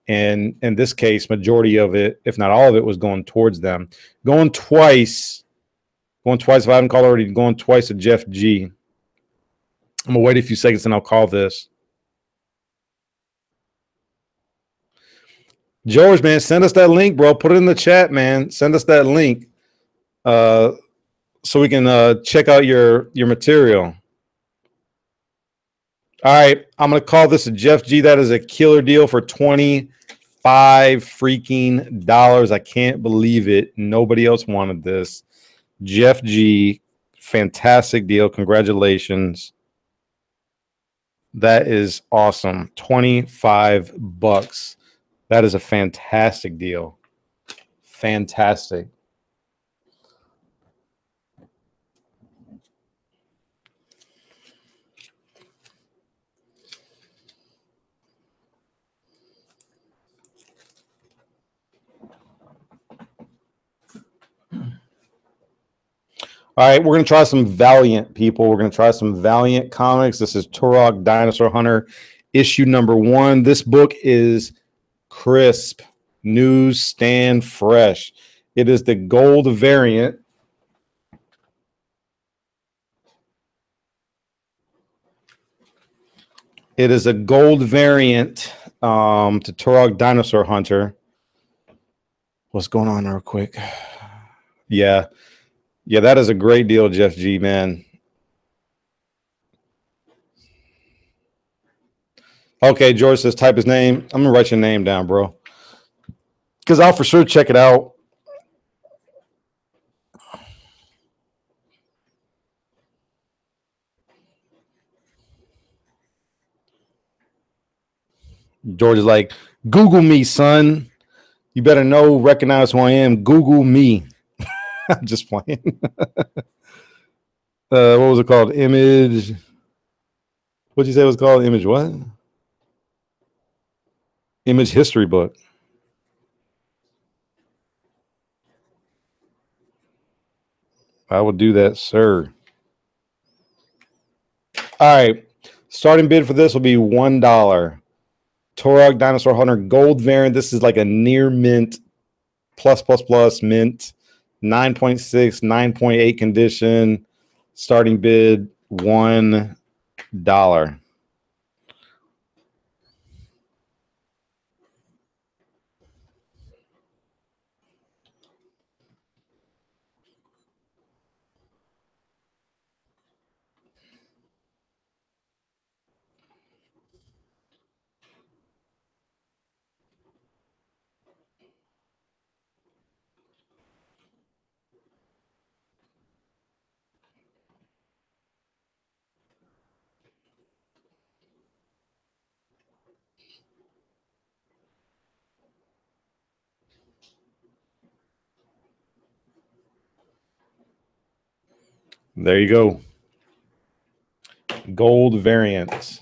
And in this case, majority of it, if not all of it, was going towards them. Going twice, if I haven't called already, going twice to Jeff G. I'm going to wait a few seconds and I'll call this. George, man, send us that link, bro. Put it in the chat, man. Send us that link so we can check out your material. All right, I'm going to call this a Jeff G. That is a killer deal for $25 freaking dollars. I can't believe it. Nobody else wanted this. Jeff G, fantastic deal. Congratulations. That is awesome. $25. That is a fantastic deal. Fantastic. All right, we're going to try some Valiant, people. We're going to try some Valiant comics. This is Turok, Dinosaur Hunter, issue number 1. This book is crisp, newsstand fresh. It is the gold variant. It is a gold variant to Turok, Dinosaur Hunter. What's going on real quick? Yeah, that is a great deal, Jeff G, man. Okay, George says type his name. I'm going to write your name down, bro, because I'll for sure check it out. George is like, Google me, son. You better recognize who I am. Google me. I'm just playing. What was it called? Image. What'd you say it was called? Image what? Image history book. I will do that, sir. All right. Starting bid for this will be $1. Turok Dinosaur Hunter Gold variant. This is like a near mint, plus mint, 9.6, 9.8 condition. Starting bid $1. There you go. Gold variants.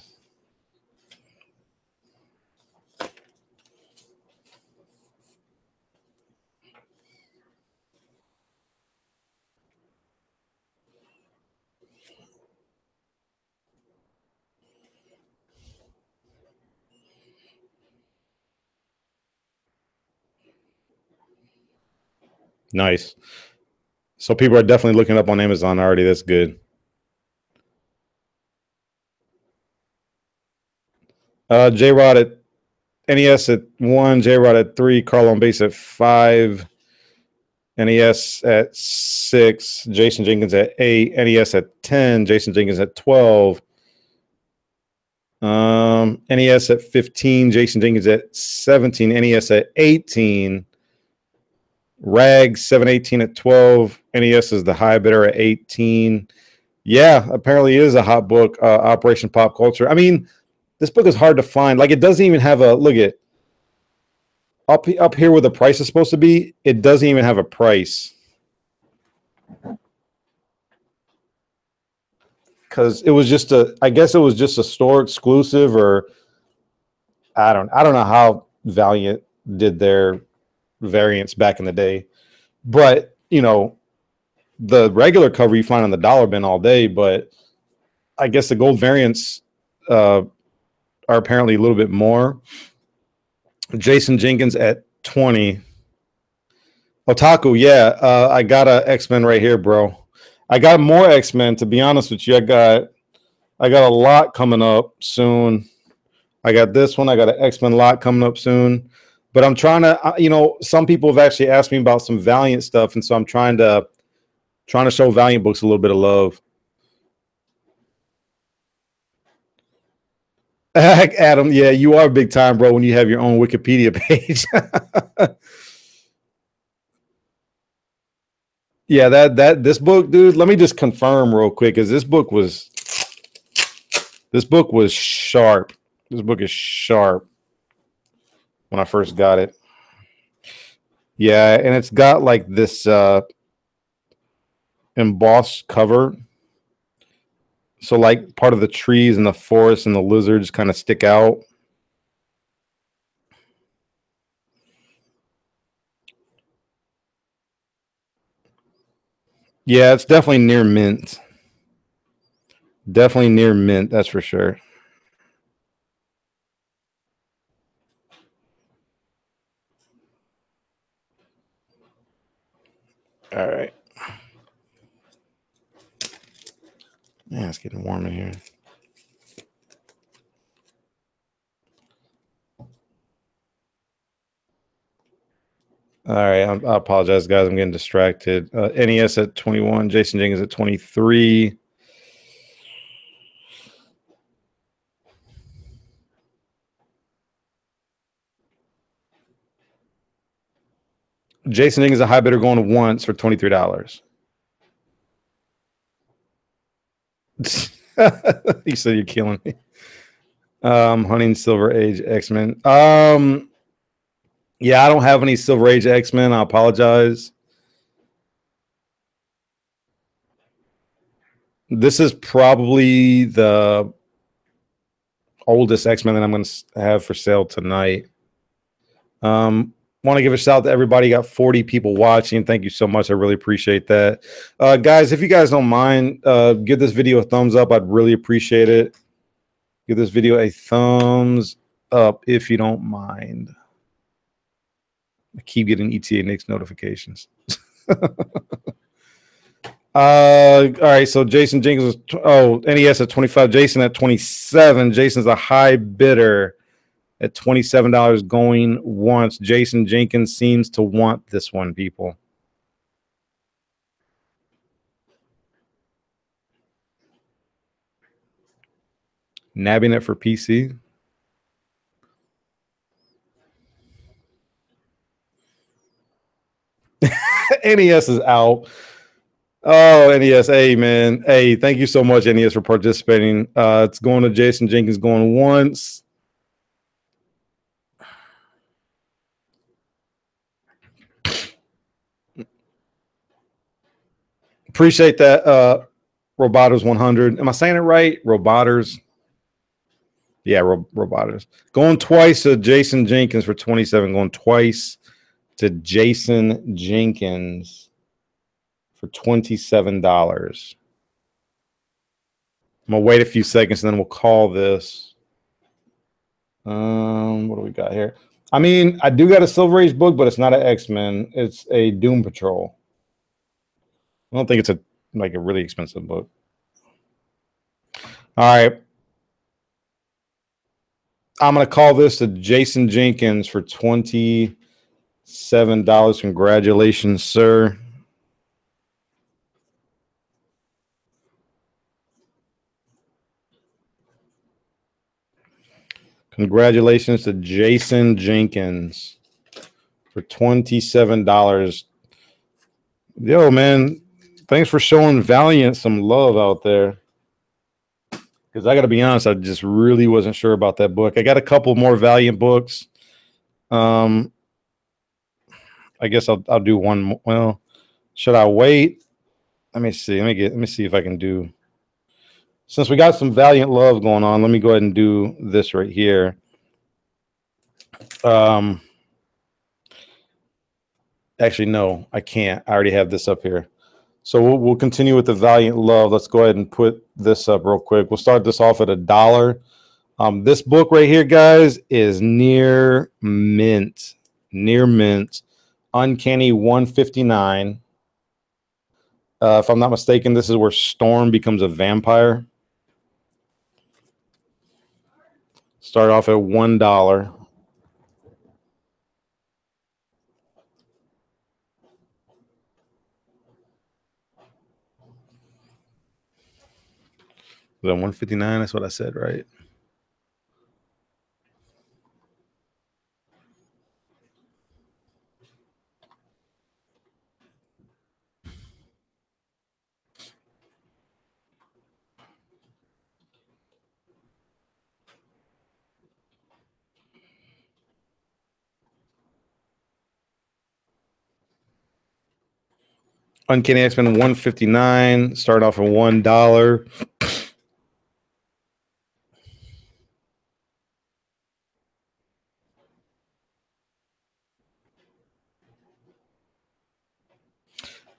Nice. So people are definitely looking up on Amazon already. That's good. J-Rod at NES at 1, J-Rod at 3, Carl on base at 5, NES at 6, Jason Jenkins at 8, NES at 10, Jason Jenkins at 12, NES at 15, Jason Jenkins at 17, NES at 18, Rag 718 at 12, NES is the high bidder at 18. Yeah, apparently it is a hot book, Operation Pop Culture. I mean, this book is hard to find. Like, it doesn't even have a look at up here where the price is supposed to be. It doesn't even have a price because it was just I guess it was just a store exclusive, or I don't know how Valiant did their variants back in the day. But you know, the regular cover you find on the dollar bin all day, but I guess the gold variants are apparently a little bit more. Jason Jenkins at 20. Otaku, yeah. I got a X-Men right here, bro. I got more X-Men, to be honest with you. I got a lot coming up soon. I got this one. I got an X-Men lot coming up soon. But I'm trying to, you know, some people have actually asked me about some Valiant stuff, and so I'm trying to show Valiant books a little bit of love. Adam, yeah, you are big time, bro, when you have your own Wikipedia page. Yeah, this book, dude, let me just confirm real quick, because this book was sharp. This book is sharp when I first got it. Yeah, and it's got like this embossed cover. So like part of the trees and the forest and the lizards kind of stick out. Yeah, it's definitely near mint. Definitely near mint, that's for sure. All right. Yeah, it's getting warm in here. All right, I apologize, guys. I'm getting distracted. NES at 21, Jason Jenkins at 23. Jason Jenkins a high bidder going once for $23. You said you're killing me. Hunting Silver Age X-Men. Yeah, I don't have any Silver Age X-Men. I apologize. This is probably the oldest X-Men that I'm going to have for sale tonight. Want to give a shout out to everybody. Got 40 people watching. Thank you so much. I really appreciate that. Guys, if you guys don't mind, give this video a thumbs up. I'd really appreciate it. Give this video a thumbs up if you don't mind. I keep getting ETA Knicks notifications. All right, so Jason Jenkins was NES at 25, Jason at 27. Jason's a high bidder at $27 going once. Jason Jenkins seems to want this one, people. Nabbing it for PC. NES is out. Oh, NES. Hey, man. Hey, thank you so much, NES, for participating. It's going to Jason Jenkins going once. Appreciate that. Robotters 100. Am I saying it right? Robotters. Yeah, Robotters. Going twice to Jason Jenkins for 27. Going twice to Jason Jenkins for $27. I'm gonna wait a few seconds and then we'll call this. What do we got here? I mean, I do got a Silver Age book, but it's not an X-Men. It's a Doom Patrol. I don't think it's a really expensive book. All right. I'm gonna call this to Jason Jenkins for $27. Congratulations, sir. Congratulations to Jason Jenkins for $27. Yo, man, thanks for showing Valiant some love out there. Because I got to be honest, I just really wasn't sure about that book. I got a couple more Valiant books. I guess I'll do one more. Well, should I wait? Let me see. Let me see if I can do. Since we got some Valiant love going on, let me go ahead and do this right here. Actually, no, I can't. I already have this up here. So we'll continue with the Valiant love. Let's go ahead and put this up real quick. We'll start this off at $1. This book right here, guys, is near mint. Near mint. Uncanny 159. If I'm not mistaken, this is where Storm becomes a vampire. Start off at $1. The 159, that's what I said, right? Uncanny X-Men 159, start off at $1.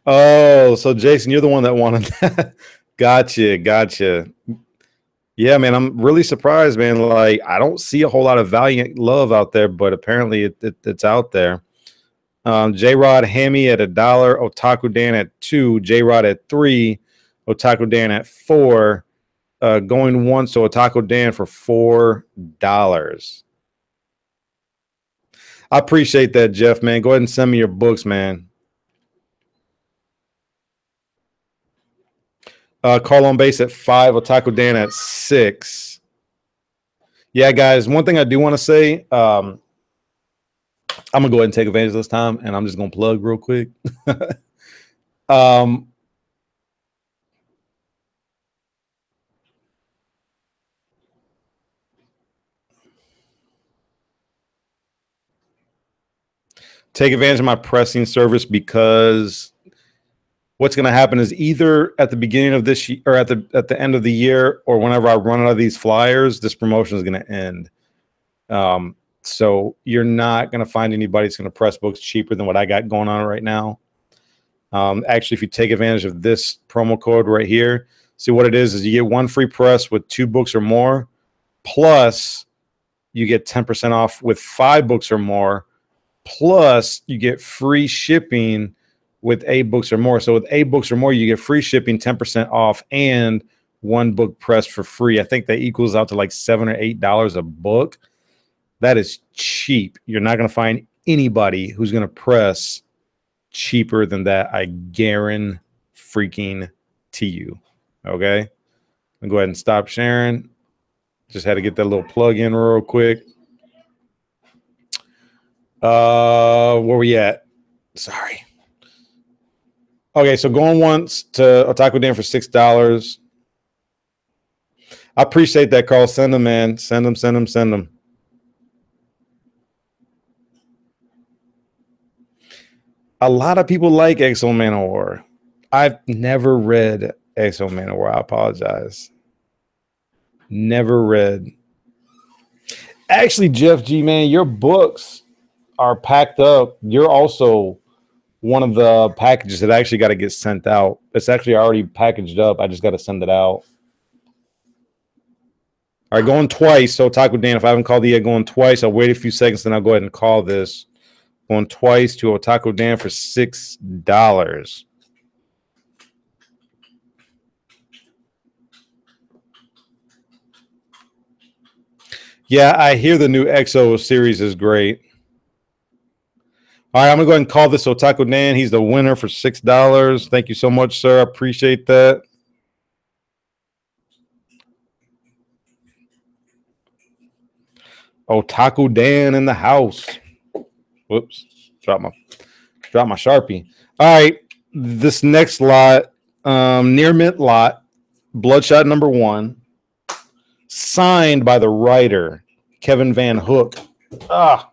Oh, so Jason, you're the one that wanted that. Gotcha. Yeah, man, I'm really surprised, man. Like, I don't see a whole lot of Valiant love out there, but apparently it's out there. J-Rod Hammy at $1, Otaku Dan at $2, J-Rod at $3, Otaku Dan at $4, going once, so Otaku Dan for $4. I appreciate that, Jeff, man. Go ahead and send me your books, man. Carl on base at 5, Otaku Dan at 6. Yeah, guys, one thing I do want to say, I'm gonna go ahead and take advantage of this time, and I'm just gonna plug real quick. Take advantage of my pressing service, because what's going to happen is either at the beginning of this year or at the end of the year, or whenever I run out of these flyers, this promotion is going to end. So you're not going to find anybody that's going to press books cheaper than what I got going on right now. Actually, if you take advantage of this promo code right here, see what it is you get one free press with 2 books or more, plus you get 10% off with 5 books or more, plus you get free shipping with 8 books or more. So with 8 books or more, you get free shipping, 10% off, and 1 book pressed for free. I think that equals out to like $7 or $8 a book. That is cheap. You're not going to find anybody who's going to press cheaper than that. I guarantee freaking to you. Okay? I'll go ahead and stop sharing. Just had to get that little plug in real quick. Where we at? Sorry. Okay, so going once to Otaku Dan for $6. I appreciate that, Carl. Send them, man. Send them. A lot of people like X-O Manowar. I've never read Exo Man War. I apologize. Never read. Actually, Jeff G, man, your books are packed up. You're also one of the packages that actually got to get sent out. It's actually already packaged up. I just got to send it out. All right, going twice. So Taco Dan, if I haven't called it yet, going twice. I'll wait a few seconds, then I'll go ahead and call this. Going twice to Otaku Dan for $6. Yeah, I hear the new EXO series is great. All right, I'm gonna go ahead and call this Otaku Dan. He's the winner for $6. Thank you so much, sir. I appreciate that. Otaku Dan in the house. Whoops, drop my Sharpie. All right, this next lot, near mint lot, Bloodshot #1, signed by the writer Kevin Van Hook. Ah.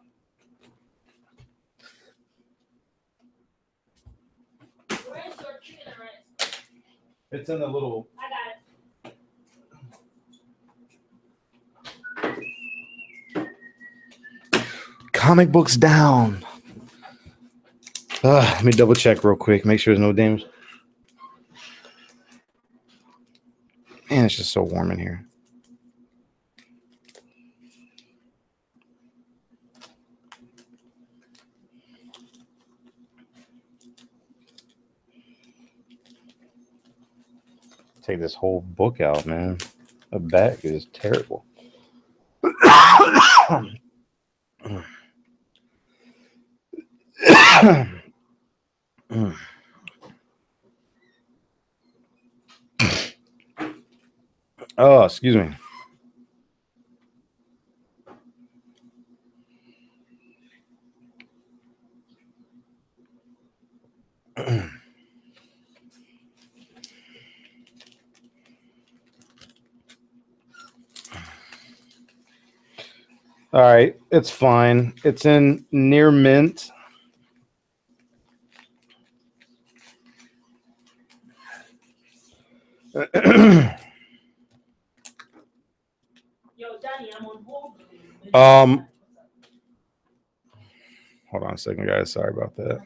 Where's your chicken rice? It's in the little. I got it. Comic books down. Let me double check real quick. Make sure there's no damage. Man, it's just so warm in here. Take this whole book out, man. The back is terrible. Oh, excuse me. All right, it's fine. It's in near mint. Yo, Danny, I'm on hold. Hold on a second, guys. Sorry about that.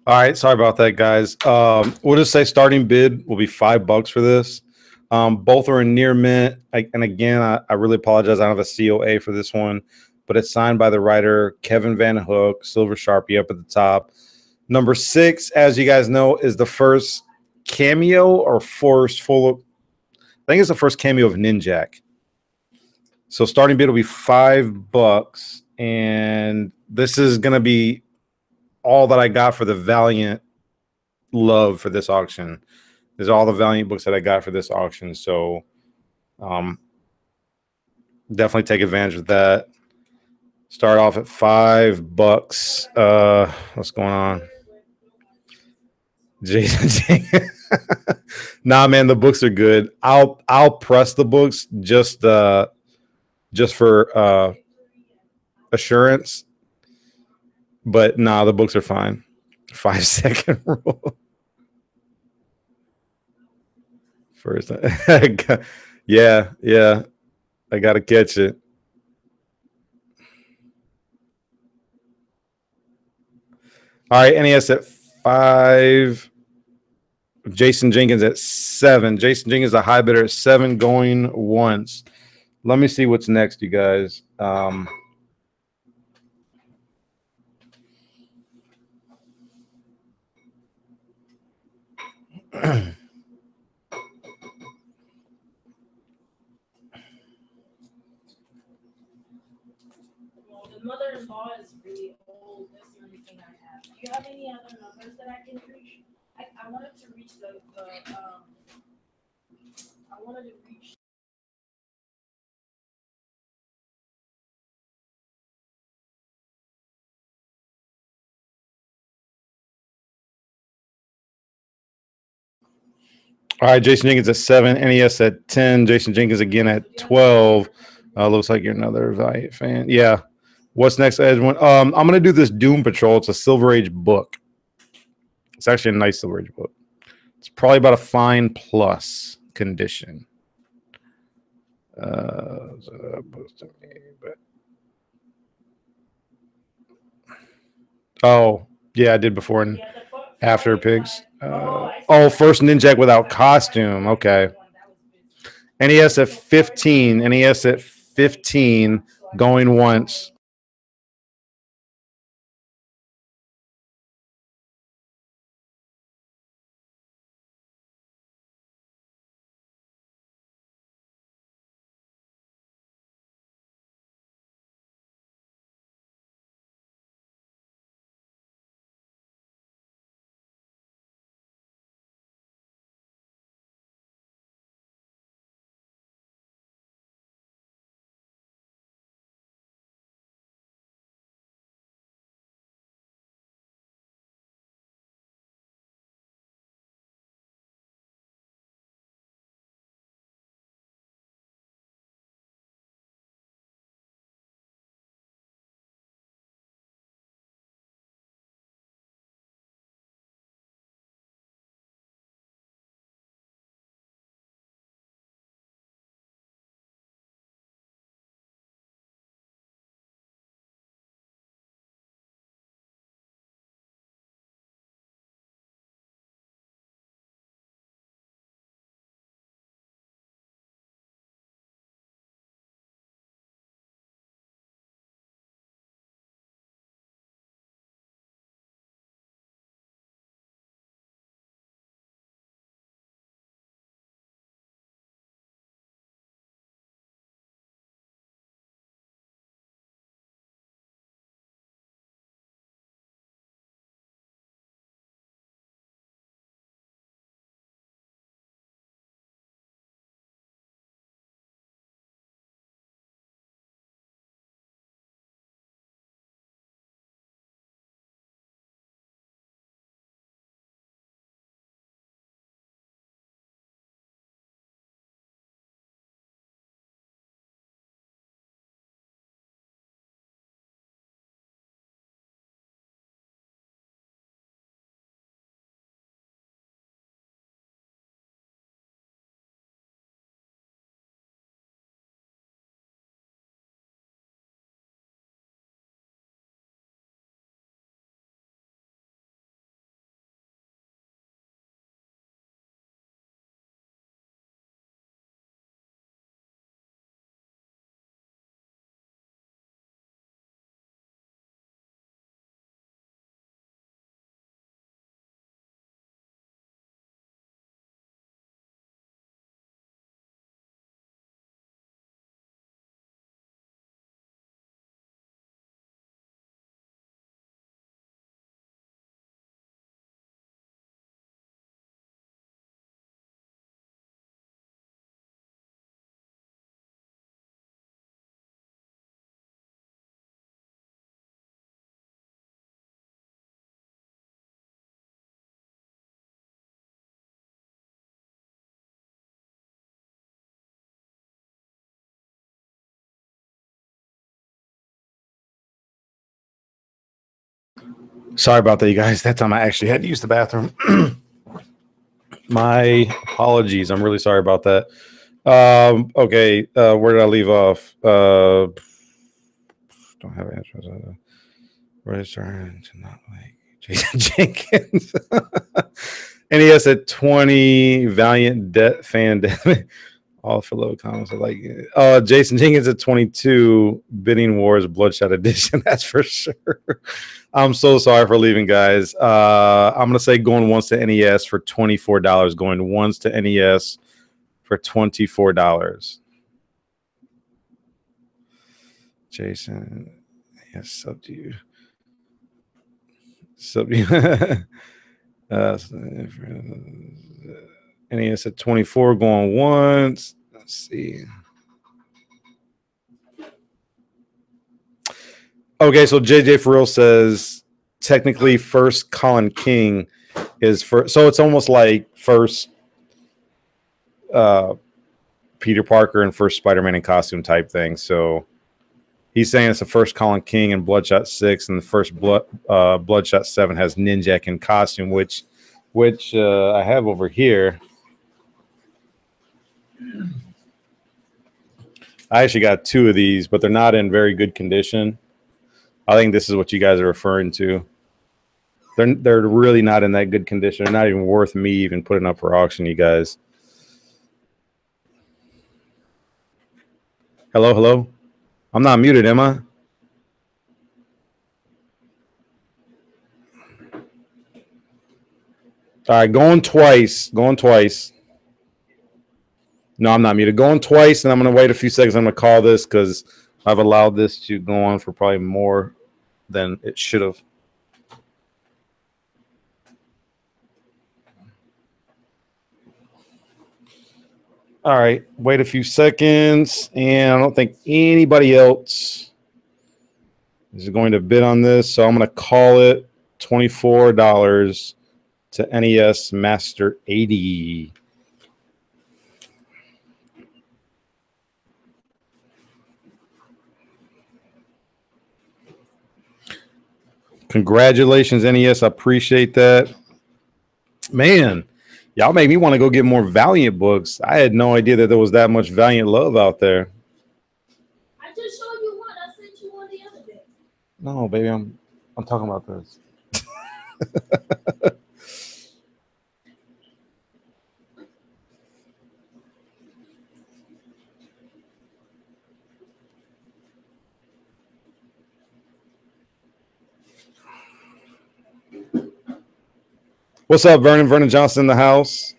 All right, sorry about that, guys. We'll just say starting bid will be $5 for this. Both are in near mint. And again, I really apologize. I don't have a COA for this one, but it's signed by the writer Kevin Van Hook, Silver Sharpie up at the top. Number 6, as you guys know, is the first cameo or first full of, I think it's the first cameo of Ninjak. So starting bid will be $5. And this is going to be all that I got for the Valiant love for this auction. There's all the Valiant books that I got for this auction. So definitely take advantage of that. Start off at $5. What's going on? Jason. Nah, man, the books are good. I'll press the books just for assurance. But nah, the books are fine. 5-second rule. First, yeah, I gotta catch it. All right, NES at 5. Jason Jenkins at 7. Jason Jenkins, a high bidder at 7, going once. Let me see what's next, you guys. Well, the mother-in-law is really old. That's the only thing I have. Do you have any other numbers that I can reach? I wanted to reach I wanted to reach All right, Jason Jenkins at 7, NES at 10, Jason Jenkins again at 12. Looks like you're another Valiant fan. Yeah. What's next, Edwin? I'm going to do this Doom Patrol. It's a Silver Age book. It's actually a nice Silver Age book. It's probably about a fine plus condition. Oh, yeah, I did before and after pigs. First Ninjak without costume. Okay. NES at 15. NES at 15. Going once. Sorry about that, you guys. That time I actually had to use the bathroom. My apologies. I'm really sorry about that. Okay, where did I leave off? Don't have answers. Return to not like Jason Jenkins. NES at 20. Valiant fan. All for low comments. I like it. Jason Jenkins at 22. Bidding Wars Bloodshot Edition. That's for sure. I'm so sorry for leaving, guys. I'm gonna say going once to NES for $24. Going once to NES for $24. Jason, yes, sub to you. Sub you. NES at 24. Going once. Let's see. Okay, so JJ for real says technically first Colin King is first, so it's almost like first Peter Parker and first Spider-Man in costume type thing. So he's saying it's the first Colin King and Bloodshot 6, and the first Bloodshot 7 has Ninjak in costume, which I have over here. I actually got 2 of these, but they're not in very good condition. I think this is what you guys are referring to. They're really not in that good condition. They're not even worth me even putting up for auction, you guys. Hello, hello. I'm not muted, am I? All right, going twice. Going twice. No, I'm not muted. Going twice, and I'm going to wait a few seconds. I'm going to call this because I've allowed this to go on for probably more than it should have. All right, wait a few seconds, and I don't think anybody else is going to bid on this, so I'm going to call it $24 to NES Master 80. Congratulations, NES. I appreciate that. Man, y'all made me want to go get more Valiant books. I had no idea that there was that much Valiant love out there. I just showed you one. I sent you one the other day. No, baby, I'm talking about this. What's up, Vernon? Vernon Johnson in the house.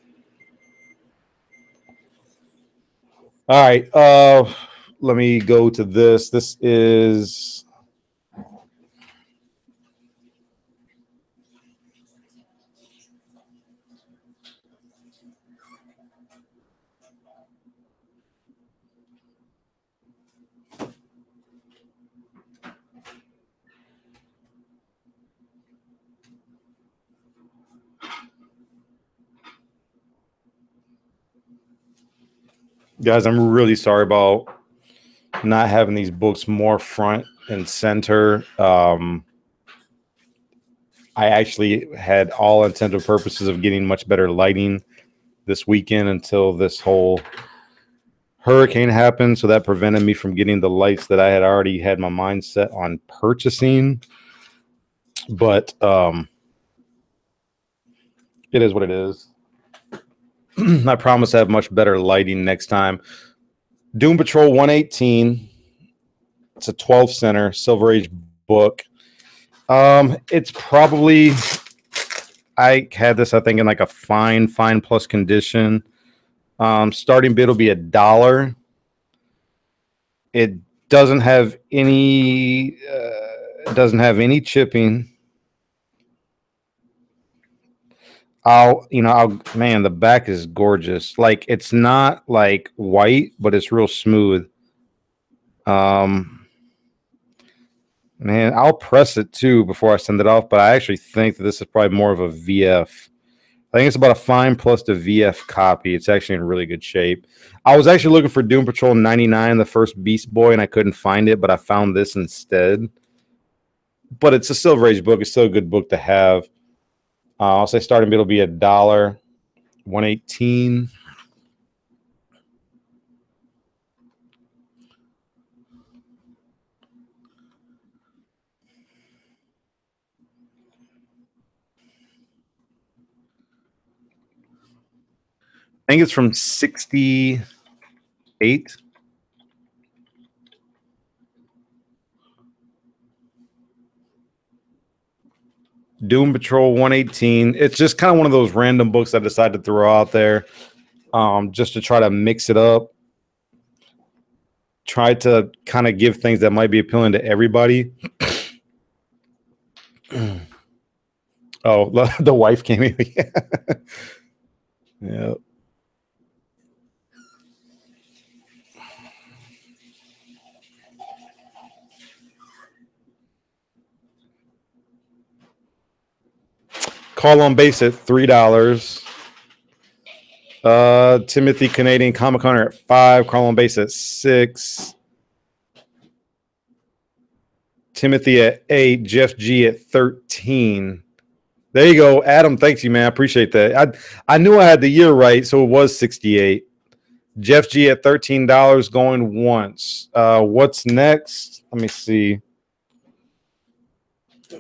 All right. Let me go to this. This is guys, I'm really sorry about not having these books more front and center. I actually had all intents and purposes of getting much better lighting this weekend until this whole hurricane happened. So that prevented me from getting the lights that I had already had my mind set on purchasing. But it is what it is. I promise to have much better lighting next time. Doom Patrol 118. It's a 12 center Silver Age book. It's probably, I had this, I think, in like a fine plus condition. Starting bid will be $1. It doesn't have any chipping. Man, the back is gorgeous. Like, it's not like white, but it's real smooth. Man, I'll press it too before I send it off, but I actually think that this is probably more of a VF. I think it's about a fine plus the VF copy. It's actually in really good shape. I was actually looking for Doom Patrol 99, the first Beast Boy, and I couldn't find it, but I found this instead. But it's a Silver Age book. It's still a good book to have. I'll say starting bid will be $1, 118. I think it's from 68. Doom Patrol 118. It's just kind of one of those random books I decided to throw out there just to try to mix it up. Try to kind of give things that might be appealing to everybody. Oh, the wife came in. Yeah. Call on base at $3. Timothy Canadian Comic Hunter at 5. Carlon Base at 6. Timothy at 8. Jeff G at 13. There you go, Adam. Thanks you, man. I appreciate that. I knew I had the year right, so it was 68. Jeff G at $13 going once. What's next? Let me see.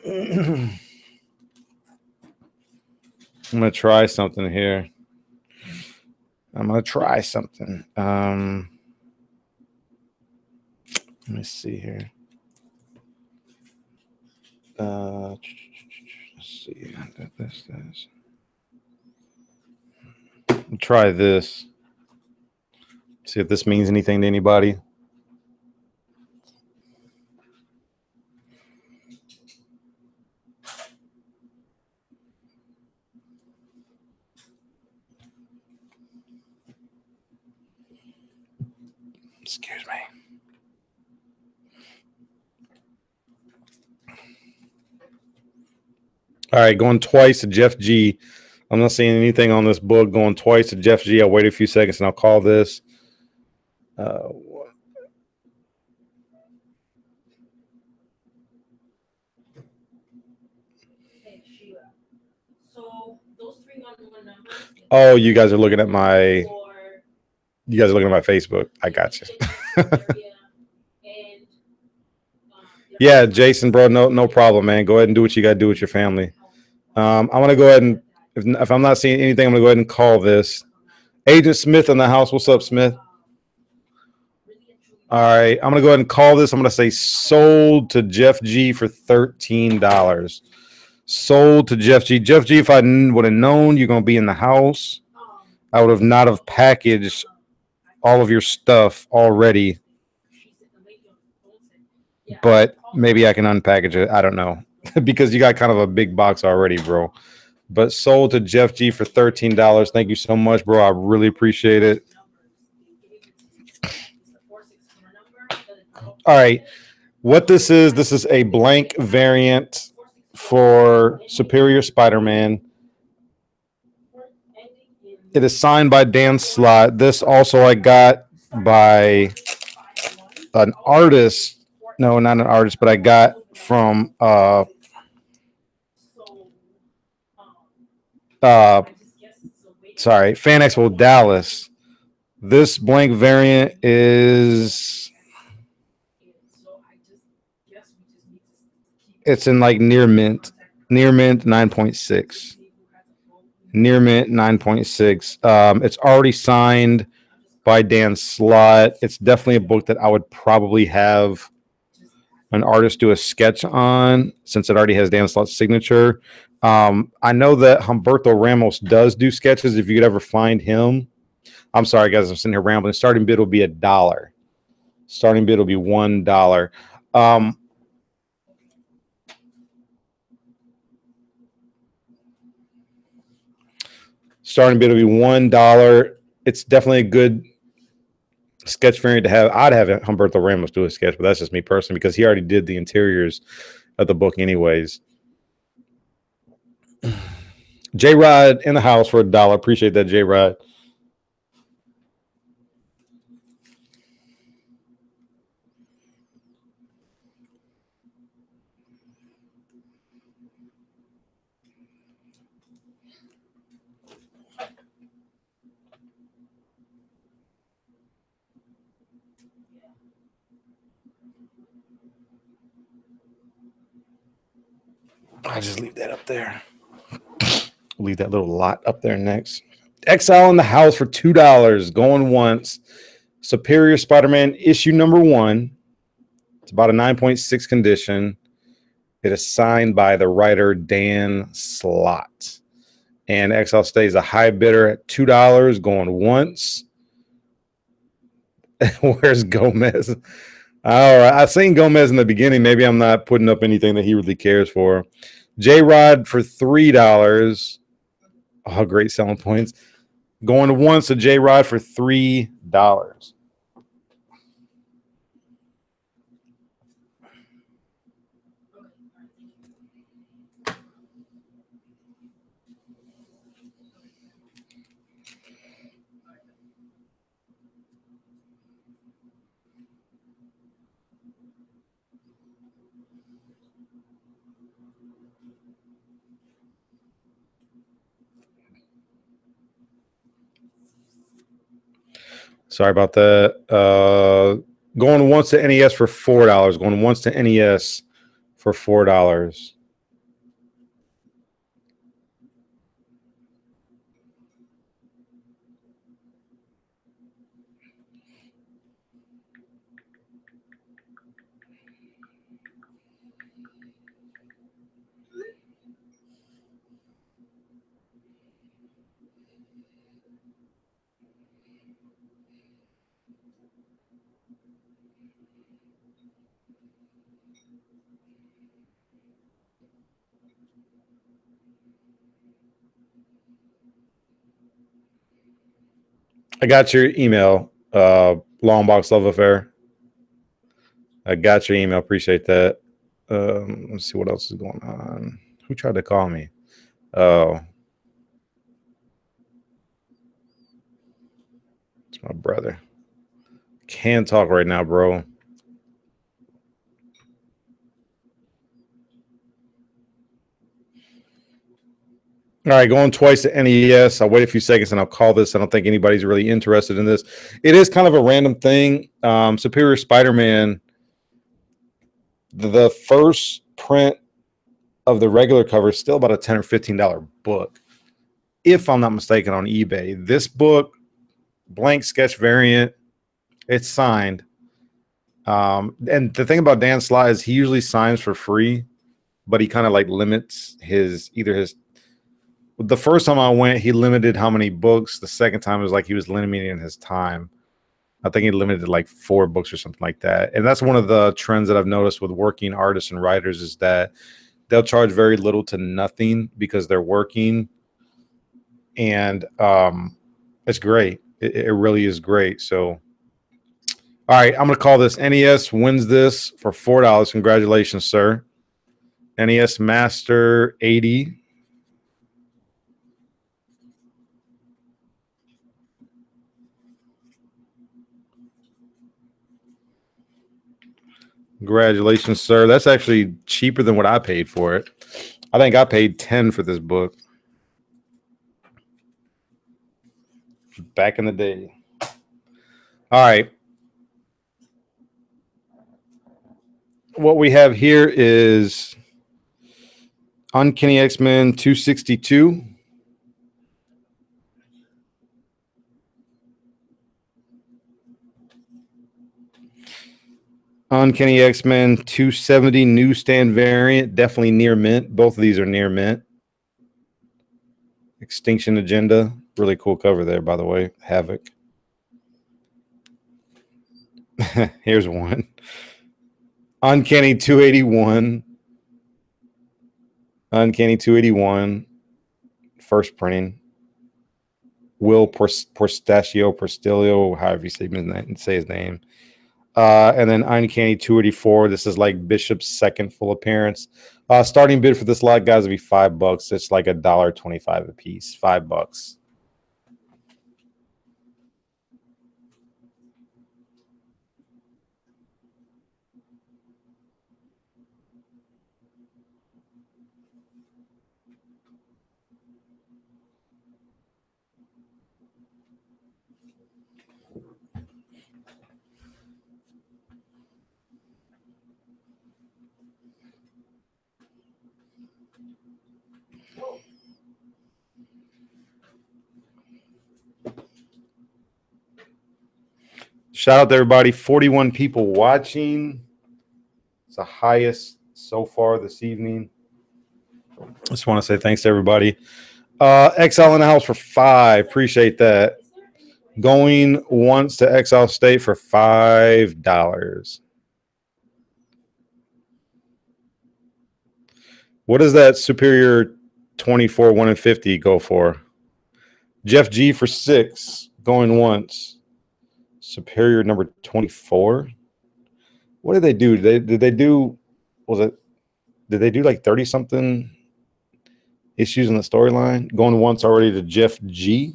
I'm gonna try something here. Let me see here. Let's see. This. Try this. See if this means anything to anybody. Excuse me. All right, going twice to Jeff G. I'm not seeing anything on this book. Going twice to Jeff G. I'll wait a few seconds and I'll call this. So those 311 numbers. Oh, you guys are looking at my. You guys are looking at my Facebook. I got you. Yeah, Jason, bro, no problem, man. Go ahead and do what you got to do with your family. I'm gonna go ahead and if I'm not seeing anything, I'm gonna go ahead and call this. Agent Smith in the house. What's up, Smith? All right, I'm gonna go ahead and call this. I'm gonna say sold to Jeff G for $13. Sold to Jeff G. Jeff G, if I would have known you're gonna be in the house, I would have not have packaged all of your stuff already. But maybe I can unpackage it. I don't know. Because you got kind of a big box already, bro. But sold to Jeff G for $13. Thank you so much, bro. I really appreciate it. All right. What this is a blank variant for Superior Spider-Man. It is signed by Dan Slott. This also I got by an artist. No, not an artist, but I got from Fan Expo Dallas. This blank variant is it's in like near mint 9.6. Near mint 9.6. It's already signed by Dan Slott. It's definitely a book that I would probably have an artist do a sketch on since it already has Dan Slott's signature. I know that Humberto Ramos does do sketches. If you could ever find him, I'm sorry, guys, I'm sitting here rambling. Starting bid will be $1. Starting bid will be $1. Starting bid will be $1. It's definitely a good sketch variant to have. I'd have Humberto Ramos do a sketch, but that's just me personally because he already did the interiors of the book anyways. J-Rod in the house for $1. Appreciate that, J-Rod. I just leave that up there. Leave that little lot up there next. Exile in the house for $2. Going once. Superior Spider-Man issue number 1. It's about a 9.6 condition. It is signed by the writer Dan Slott. And Exile stays a high bidder at $2. Going once. Where's Gomez? All right. I've seen Gomez in the beginning. Maybe I'm not putting up anything that he really cares for. J-Rod for $3. Oh, great selling points. Going to once to J-Rod for $3. Sorry about that. Going once to NES for $4. Going once to NES for $4. I got your email, Long Box Love Affair. I got your email. Appreciate that. Let's see what else is going on. Who tried to call me? Oh, it's my brother. Can't talk right now, bro. All right, going twice to NES. I'll wait a few seconds and I'll call this. I don't think anybody's really interested in this. It is kind of a random thing. Superior Spider-Man, the first print of the regular cover is still about a $10 or $15 book, if I'm not mistaken, on eBay. This book, blank sketch variant, it's signed. And the thing about Dan Slott is he usually signs for free, but he kind of like limits his the first time I went, he limited how many books. The second time it was like he was limiting his time. I think he limited like 4 books or something like that. And that's one of the trends that I've noticed with working artists and writers is that they'll charge very little to nothing because they're working. And it's great. It really is great. So, all right, I'm going to call this NES wins this for $4. Congratulations, sir. NES Master 80. Congratulations, sir. That's actually cheaper than what I paid for it. I think I paid 10 for this book back in the day. All right. What we have here is Uncanny X-Men 262. Uncanny X-Men 270 newsstand variant, definitely near mint. Both of these are near mint. Extinction Agenda, really cool cover there, by the way. Havoc. Here's one. Uncanny 281. Uncanny 281. First printing. Will Portastilio, however you say his name. And then Uncanny 284. This is like Bishop's second full appearance. Starting bid for this lot, guys, would be $5. It's like $1.25 a piece. $5. Shout out to everybody. 41 people watching. It's the highest so far this evening. Just want to say thanks to everybody. Exile in the house for 5. Appreciate that. Going once to Exile State for $5. What does that Superior 24 1 in 50 go for? Jeff G for 6. Going once. Superior number 24. What did they do? Did they do like 30 something issues in the storyline? Going once already to Jeff G.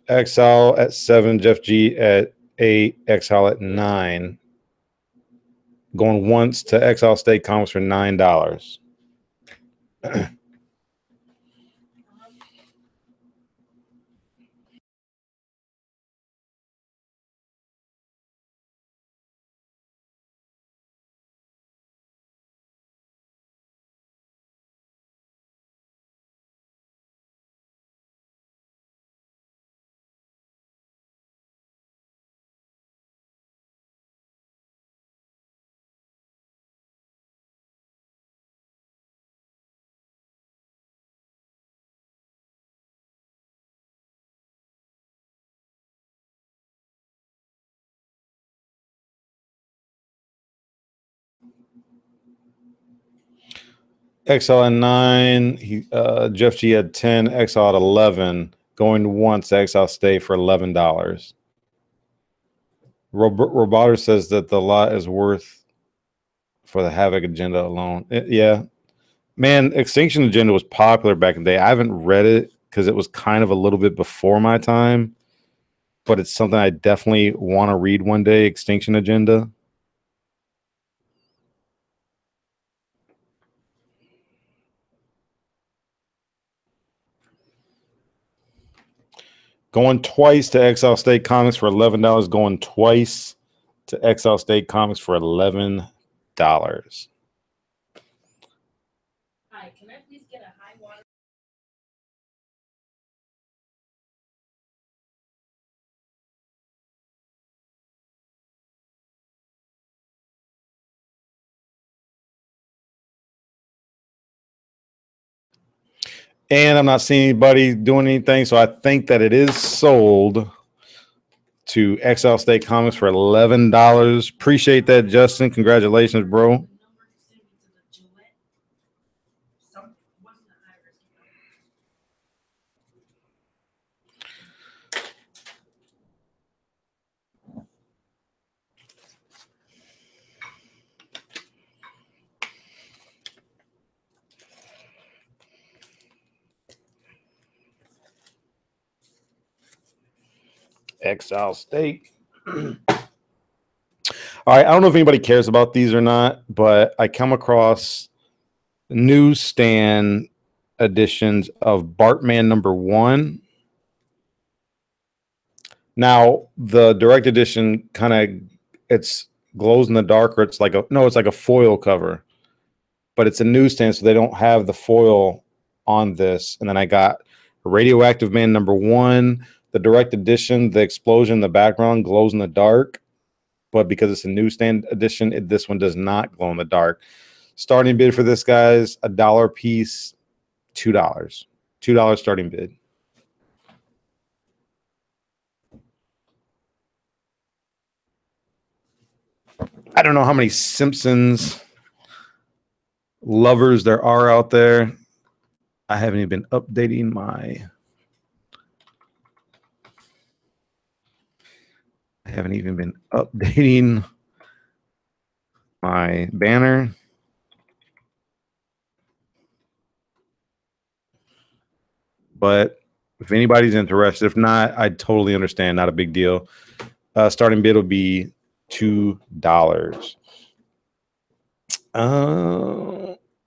Exile at 7, Jeff G at 8, Exile at 9. Going once to Exile State Comics for $9. Exile at 9. Jeff G had 10. Exile at 11. Going once to Exile State for $11. Roboter says that the lot is worth for the Havoc agenda alone. Yeah. Man, Extinction Agenda was popular back in the day. I haven't read it because it was kind of a little bit before my time, but it's something I definitely want to read one day, Extinction Agenda. Going twice to Exile State Comics for $11. Going twice to Exile State Comics for $11. Hi, can I please get a high water? And I'm not seeing anybody doing anything, so I think that it is sold to Exile State Comics for $11. Appreciate that, Justin. Congratulations, bro. Exile State. All right, I don't know if anybody cares about these or not, but I come across newsstand editions of Bartman #1. Now, the direct edition kind of it's glows in the dark, or it's like a foil cover, but it's a newsstand, so they don't have the foil on this. And then I got Radioactive Man #1, the direct edition, the explosion in the background glows in the dark. But because it's a newsstand edition, this one does not glow in the dark. Starting bid for this, guys, $1 piece, $2. $2 starting bid. I don't know how many Simpsons lovers there are out there. I haven't even been updating my banner. But if anybody's interested, if not, I totally understand. Not a big deal. Starting bid will be $2.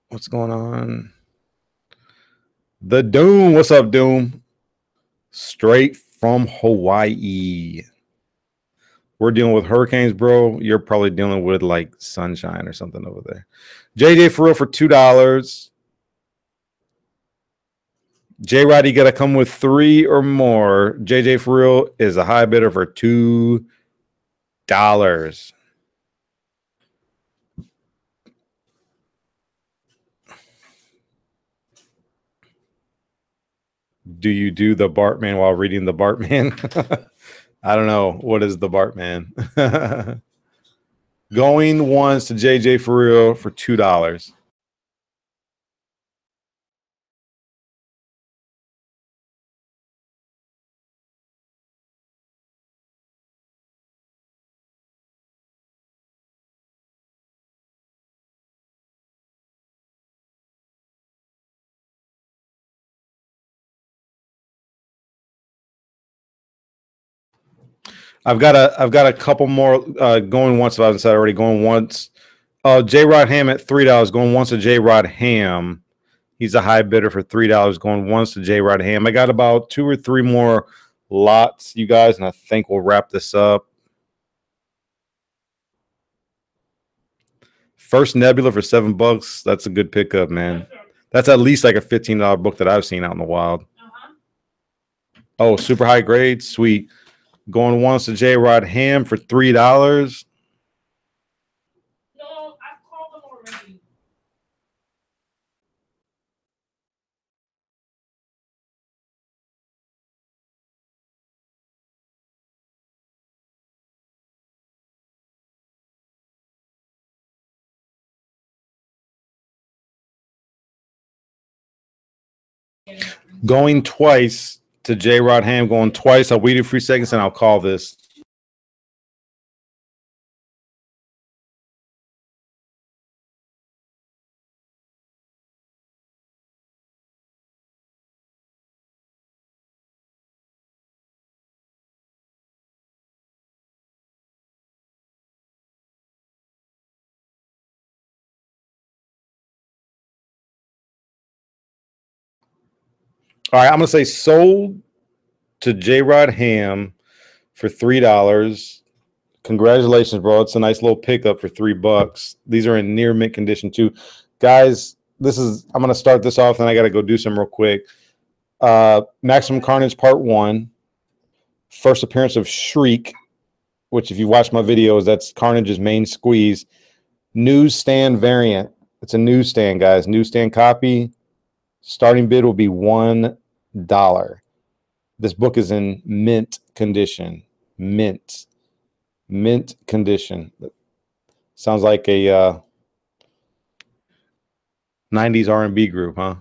What's going on? The Doom. What's up, Doom? Straight from Hawaii. We're dealing with hurricanes, bro. You're probably dealing with like sunshine or something over there. JJ for real for $2. J Rod, you got to come with 3 or more. JJ for real is a high bidder for $2. Do you do the Bartman while reading the Bartman? I don't know. What is the Bartman? Going once to JJ for real for $2. I've got a couple more going once. If I haven't said already, going once. J Rod Ham at $3 going once to J Rod Ham. He's a high bidder for $3 going once to J Rod Ham. I got about 2 or 3 more lots, you guys, and I think we'll wrap this up. First Nebula for $7. That's a good pickup, man. That's at least like a $15 book that I've seen out in the wild. Oh, super high grade, sweet. Going once to J Rod Ham for $3. No, I've called them already. Going twice to J Rod Ham, going twice. I'll wait a few seconds and I'll call this. All right, I'm gonna say sold to J Rod Ham for $3. Congratulations, bro. It's a nice little pickup for $3. These are in near mint condition too. Guys, I'm gonna start this off, and I gotta go do some real quick. Maximum Carnage Part 1. First appearance of Shriek, which if you watch my videos, that's Carnage's main squeeze. Newsstand variant. It's a newsstand, guys. Newsstand copy. Starting bid will be $1. This book is in mint condition. Mint condition. Sounds like a 90s R&B group, huh?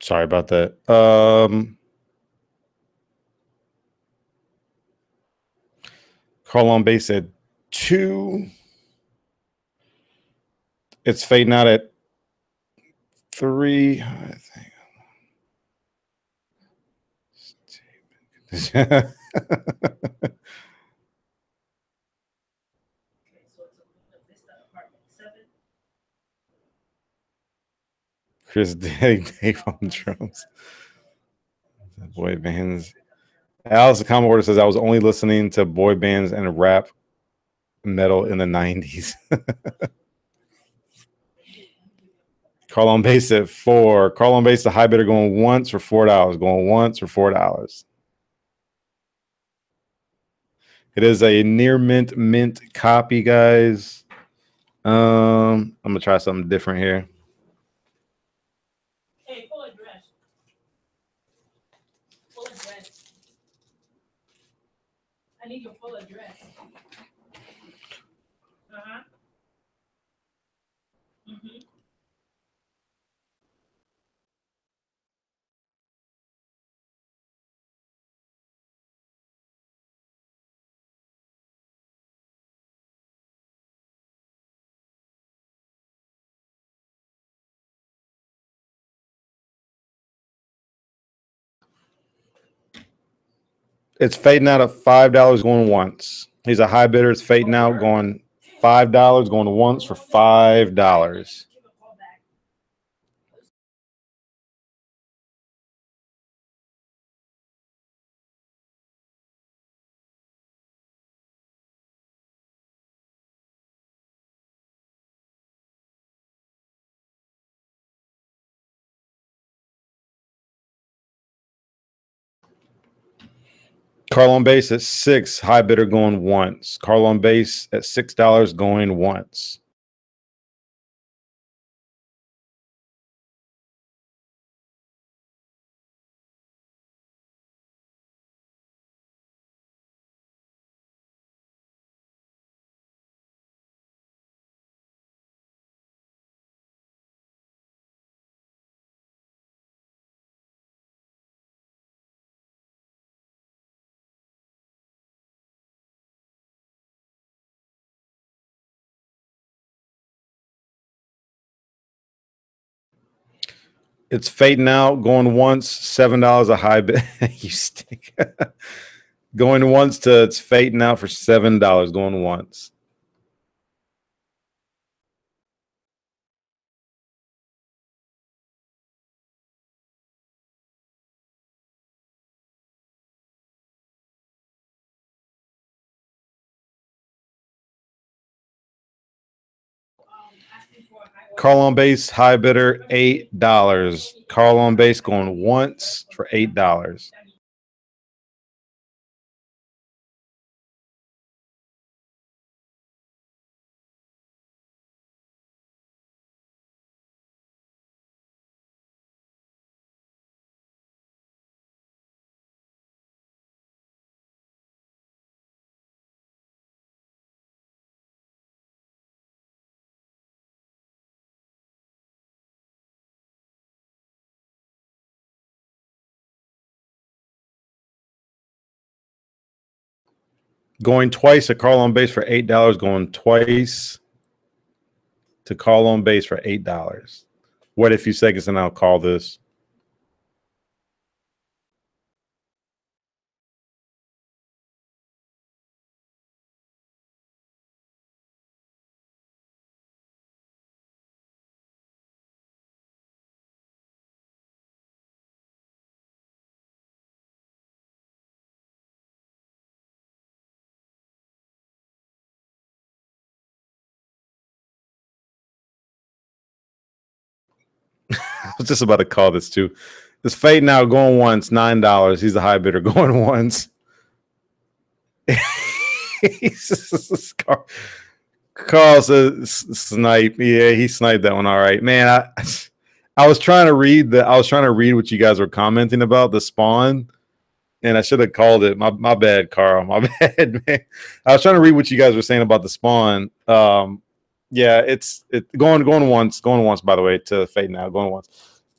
Sorry about that. Carl on base at 2. It's fading out at 3. I think. Chris Daddy Dave on drums. Boy bands. Alice, the comment order says I was only listening to boy bands and rap metal in the 90s. Carl on base at 4. Carl on base, the high bidder going once for $4. Going once for $4. It is a near mint copy, guys. I'm gonna try something different here. Hey, full address. Full address. I need your full address. Uh-huh. Mm-hmm. It's fading out at $5 going once. He's a high bidder. It's fading out going $5 going once for $5. Carl on base at 6, high bidder going once. Carl on base at $6 going once. It's fading out, going once, $7 a high bid. You stick. Going once to it's fading out for $7 going once. Carl on base, high bidder, $8. Carl on base going once for $8. Going twice to Carl on base for $8. Going twice to Carl on base for $8. Wait a few seconds and I'll call this. I was just about to call this too. It's fading out, going once, $9. He's a high bidder going once. Carl says snipe. Yeah, he sniped that one. All right, man. I was trying to read what you guys were commenting about the spawn, and I should have called it. My bad, Carl. My bad, man. I was trying to read what you guys were saying about the spawn. Yeah, it's going once. By the way, to fade now, going once.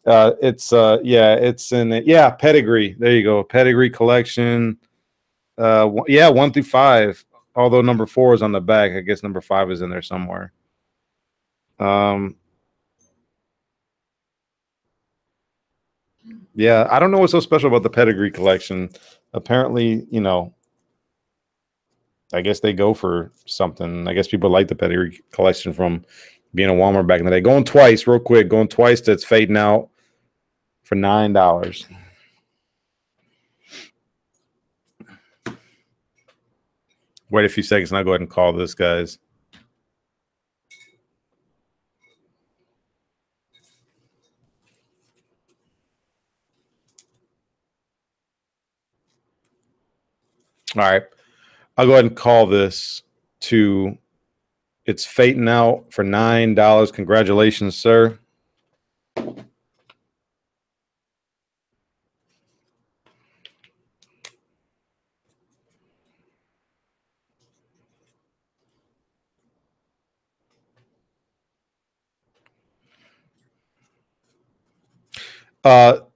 It's in pedigree. There you go, pedigree collection. 1 through 5. Although number 4 is on the back, I guess number 5 is in there somewhere. Yeah, I don't know what's so special about the pedigree collection. Apparently, I guess they go for something. I guess people like the pedigree collection from being a Walmart back in the day. Going twice, real quick. Going twice. That's fading out for $9. Wait a few seconds and I'll go ahead and call this, guys. All right. I'll go ahead and call this to it's fading out for $9. Congratulations, sir.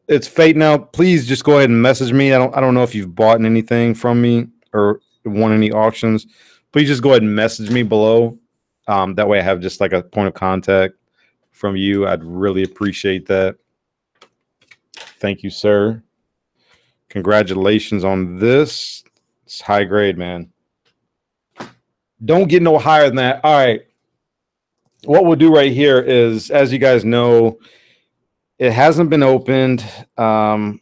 It's fading out. Please just go ahead and message me. I don't know if you've bought anything from me or won any auctions. Please just go ahead and message me below. That way I have just like a point of contact from you. I'd really appreciate that. Thank you, sir. Congratulations on this. It's high grade, man. Don't get no higher than that. All right. What we'll do right here is, as you guys know, it hasn't been opened. The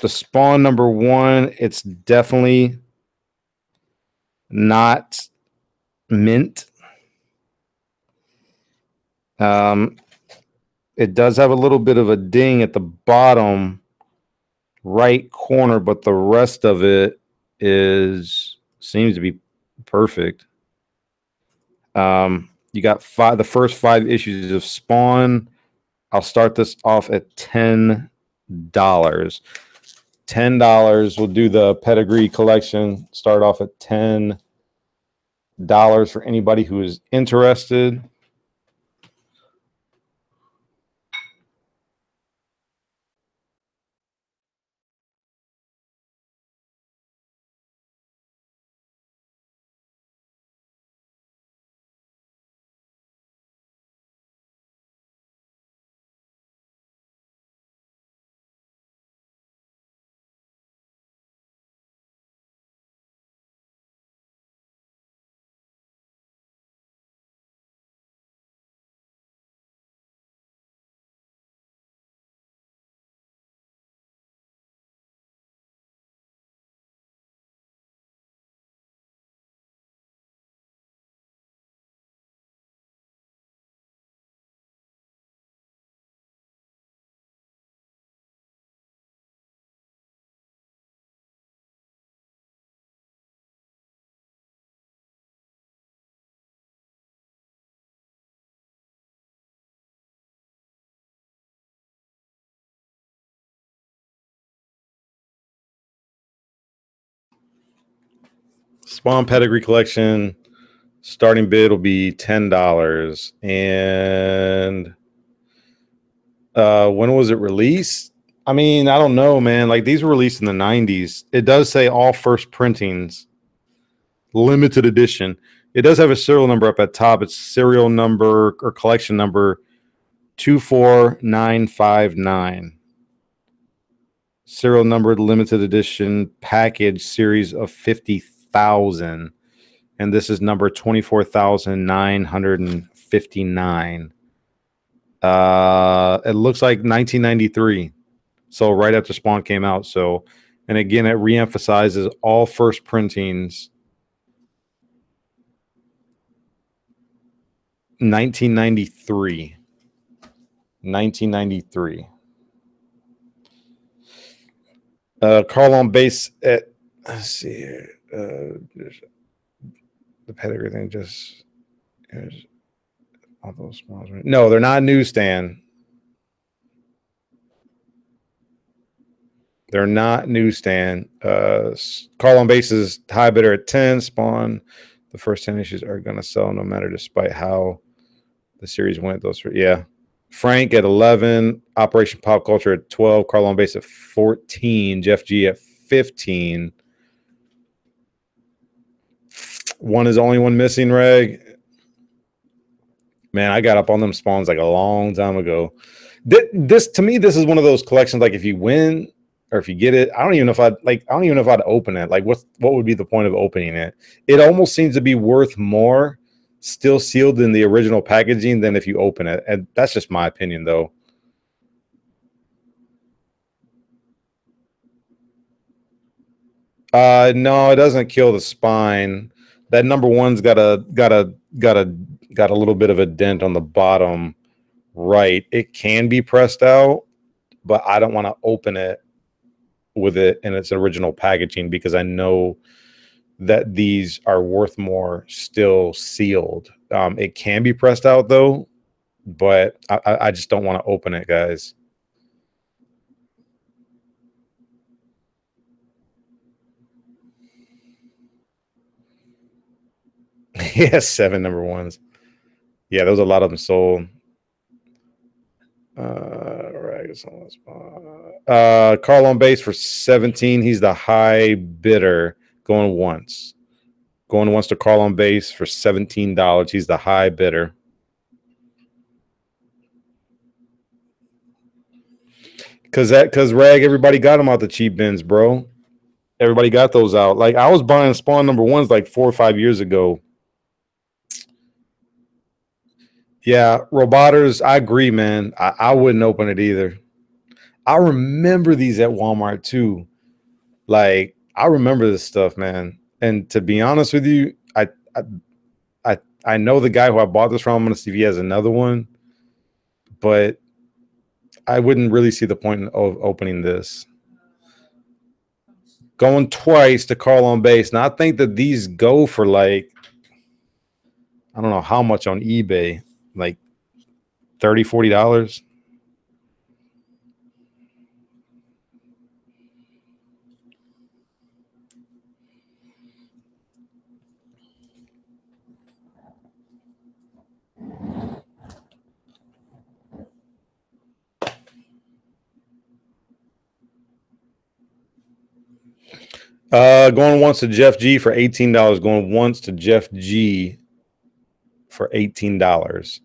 spawn number 1, it's definitely not mint. It does have a little bit of a ding at the bottom right corner, but the rest of it seems to be perfect. You got the first 5 issues of Spawn. I'll start this off at $10. $10. We'll do the pedigree collection. Start off at $10 for anybody who is interested. Spawn pedigree collection. Starting bid will be $10. And when was it released? I mean, I don't know, man. Like, these were released in the 90s. It does say all first printings, limited edition. It does have a serial number up at top. It's serial number or collection number 24959. Serial numbered limited edition package series of 50,000. And this is number 24,959. It looks like 1993. So right after Spawn came out. So, and again, it reemphasizes all first printings. 1993. 1993. Carl on base at, let's see here. The pedigree thing just, all those smalls. No, they're not newsstand. They're not newsstand. Carl on base is high bidder at 10. Spawn, the first 10 issues are going to sell no matter, despite how the series went. Those for, yeah. Frank at 11. Operation Pop Culture at 12. Carl on base at 14. Jeff G at 15. One is the only one missing, Reg. Man, I got up on them spawns like a long time ago. This to me, this is one of those collections. Like, if you win or if you get it, I don't even know if I'd open it. Like, what would be the point of opening it? It almost seems to be worth more still sealed in the original packaging than if you open it. And that's just my opinion, though. No, it doesn't kill the spine. That number one's got a little bit of a dent on the bottom right. It can be pressed out, but I don't want to open it with it in its original packaging because I know that these are worth more still sealed. It can be pressed out though, but I just don't want to open it, guys. Yeah, 7 number ones. Yeah, there was a lot of them sold. Carl on base for 17. He's the high bidder. Going once to Carl on base for $17. He's the high bidder. Cause Rag, everybody got them out the cheap bins, bro. Everybody got those out. Like I was buying Spawn #1s like 4 or 5 years ago. Yeah, Roboters, I agree, man. I wouldn't open it either. I remember these at Walmart too. Like I remember this stuff, man. And to be honest with you, I I know the guy who I bought this from. I'm gonna see if he has another one, but I wouldn't really see the point of opening this. Going twice to Carl on base. Now I think that these go for like I don't know how much on eBay, like $30, $40. Going once to Jeff G for $18. Going once to Jeff G for $18.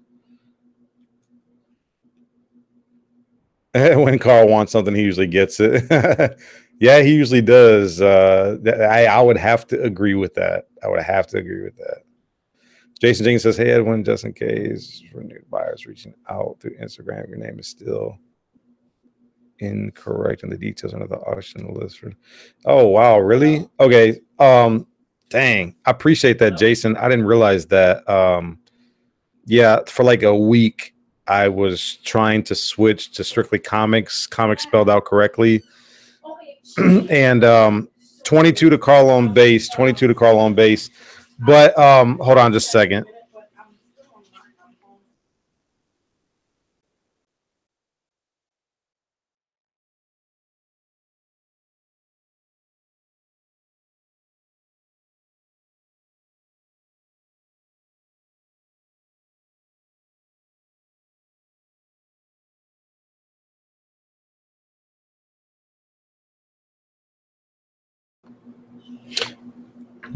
When Carl wants something, he usually gets it. Yeah, he usually does. I would have to agree with that. I would have to agree with that. Jason Jenkins says, "Hey Edwin, just in case for new buyers reaching out through Instagram, your name is still incorrect and the details under the auction list." Oh wow, really? Okay. Dang, I appreciate that, Jason. I didn't realize that. Yeah, for like a week, I was trying to switch to strictly comics spelled out correctly. And 22 to Carl on base, 22 to Carl on base. But hold on just a second.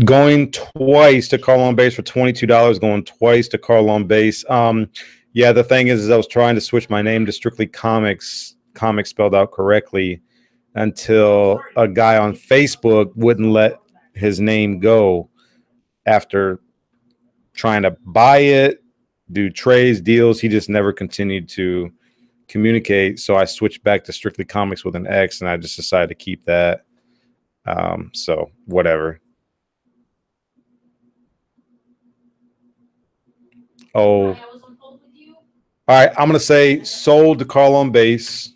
Going twice to Carl on base for $22. Going twice to Carl on base. Yeah, the thing is I was trying to switch my name to strictly comics spelled out correctly until a guy on Facebook wouldn't let his name go after trying to buy it, do trades, deals. He just never continued to communicate. So I switched back to strictly comics with an X, and I just decided to keep that. So whatever. Oh, all right. I'm gonna say sold to Carl on base.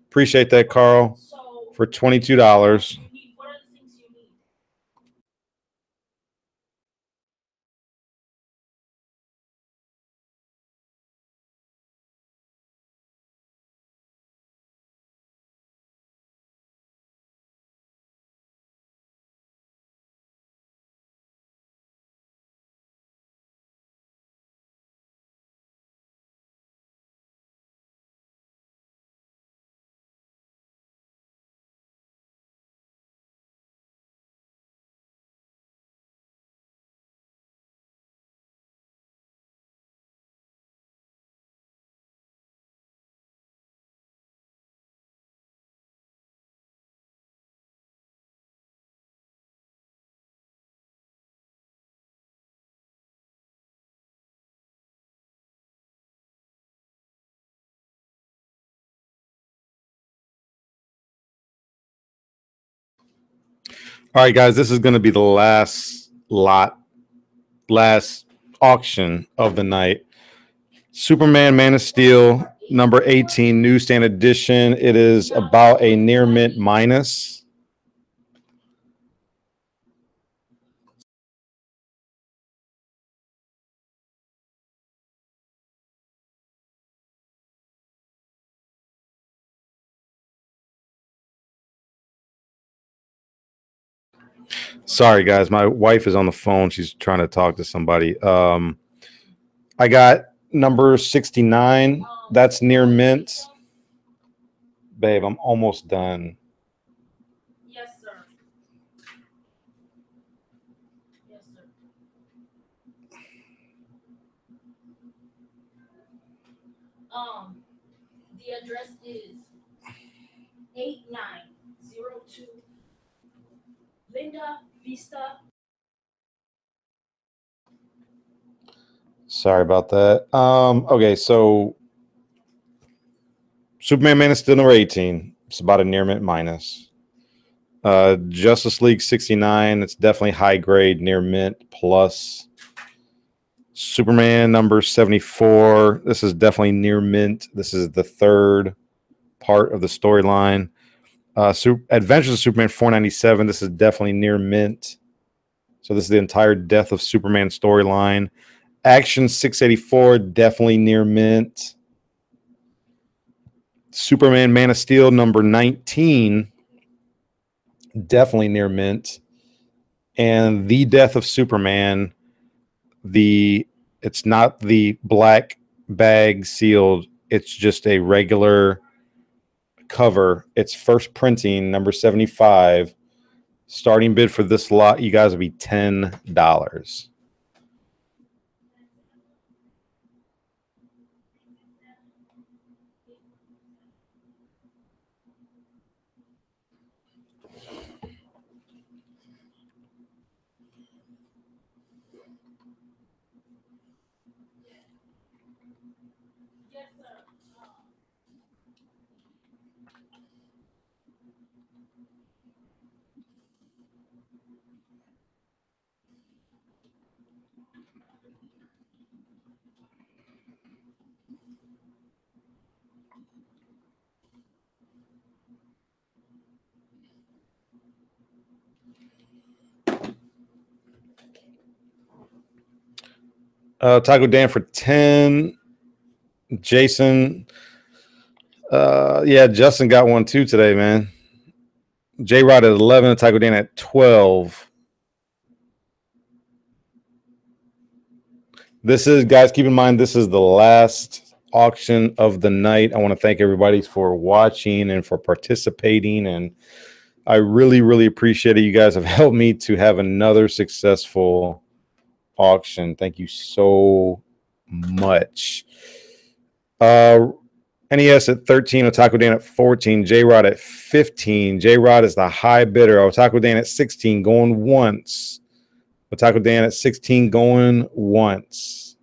Appreciate that, Carl, for $22. All right, guys, this is going to be the last auction of the night. Superman Man of Steel, number 18, newsstand edition. It is about a near mint minus. Sorry, guys, my wife is on the phone. She's trying to talk to somebody. I got number 69. That's near mint. Babe, I'm almost done. Yes, sir. Yes, sir. The address is 8902. Linda Vista. Sorry about that. Okay, so Superman Man is still number 18. It's about a near mint minus. Justice League 69. It's definitely high grade, near mint plus. Superman number 74. This is definitely near mint. This is the third part of the storyline. Adventures of Superman 497. This is definitely near mint. So this is the entire Death of Superman storyline. Action 684, definitely near mint. Superman Man of Steel number 19, definitely near mint. And The Death of Superman, it's not the black bag sealed, it's just a regular cover. It's first printing, number 75. Starting bid for this lot, you guys will be $10. Yes, sir. Taco Dan for 10. Jason. Yeah, Justin got one too today, man. J Rod at 11, Taco Dan at 12. This is, guys, keep in mind, this is the last auction of the night. I want to thank everybody for watching and for participating. And I really, really appreciate it. You guys have helped me to have another successful auction. Thank you so much. NES at 13, Otaku Dan at 14, J-Rod at 15. J-Rod is the high bidder. Otaku Dan at 16, going once. Otaku Dan at 16, going once.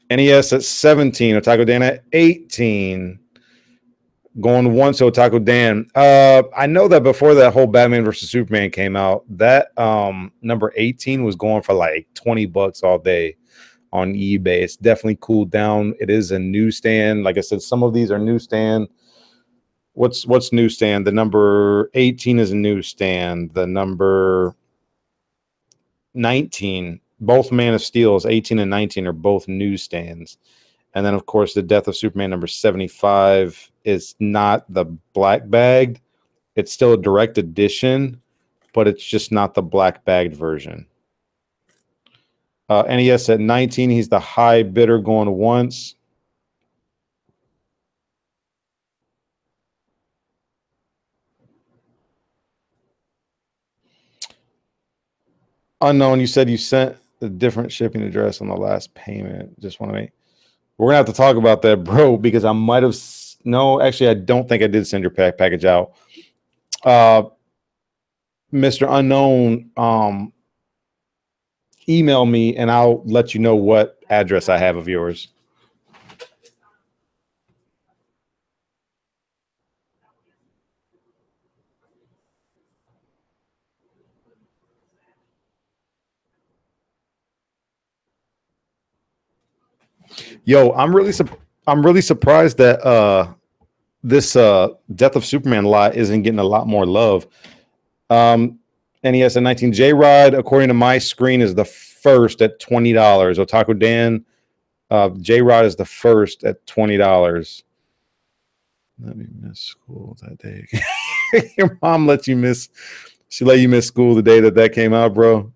NES at 17, Otaku Dan at 18. Going once, Otaku Dan. I know that before that whole Batman versus Superman came out, that number 18 was going for like $20 all day on eBay. It's definitely cooled down. It is a newsstand. Like I said, some of these are newsstand. What's newsstand? The number 18 is a newsstand. The number 19, both Man of Steel's 18 and 19 are both newsstands. And then, of course, the Death of Superman number 75 is not the black bagged. It's still a direct edition, but it's just not the black bagged version. NES at 19, he's the high bidder going once. Unknown, you said you sent a different shipping address on the last payment. Just want to make... We're going to have to talk about that, bro, because I might have... No, actually, I don't think I did send your package out. Mr. Unknown, email me, and I'll let you know what address I have of yours. Yo, I'm really surprised that this Death of Superman lot isn't getting a lot more love. NES at 19, J-Rod, according to my screen, is the first at $20. Otaku Dan, J-Rod is the first at $20. Let me miss school that day. Your mom let you miss. She let you miss school the day that came out, bro.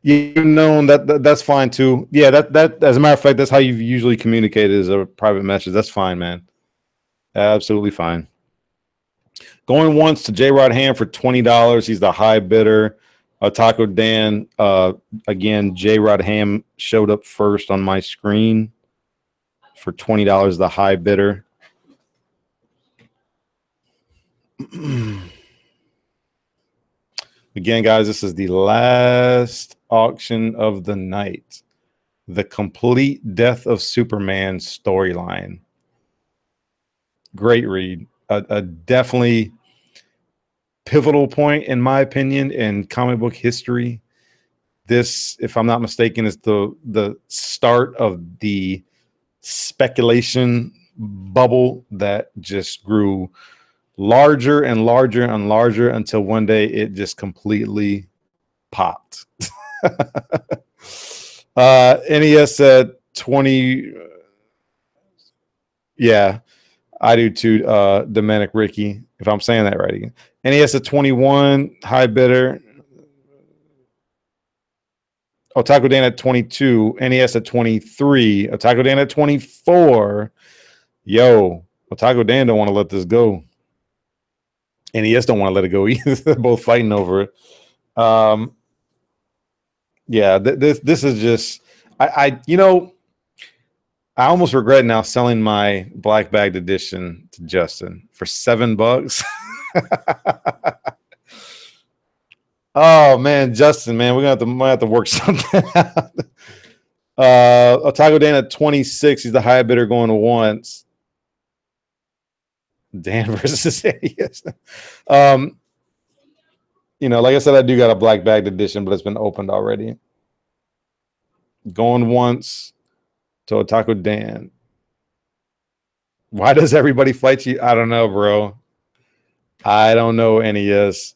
You know that's fine too. Yeah, that as a matter of fact, that's how you usually communicate is a private message. That's fine, man. Absolutely fine. Going once to J Rod Hand for $20. He's the high bidder. Taco Dan, again, J. Rod Ham showed up first on my screen for $20, the high bidder. Again, guys, this is the last auction of the night. The complete Death of Superman storyline. Great read. A definitely pivotal point, in my opinion, in comic book history. This, if I'm not mistaken, is the start of the speculation bubble that just grew larger and larger and larger until one day it just completely popped. NES at 20. Yeah, I do too. Dominic Ricky, if I'm saying that right again. NES at 21, high bidder. Otaku Dan at 22, NES at 23, Otaku Dan at 24. Yo, Otaku Dan don't want to let this go. NES don't want to let it go either. They're both fighting over it. Yeah, this is just I almost regret now selling my black bagged edition to Justin for $7. Oh man, Justin, man, might have to work something out. Otaku Dan at 26. He's the high bidder going to once. Dan versus NES. Like I said, I do got a black bagged edition, but it's been opened already. Going once to Otaku Dan. Why does everybody fight you? I don't know, bro. I don't know, NES.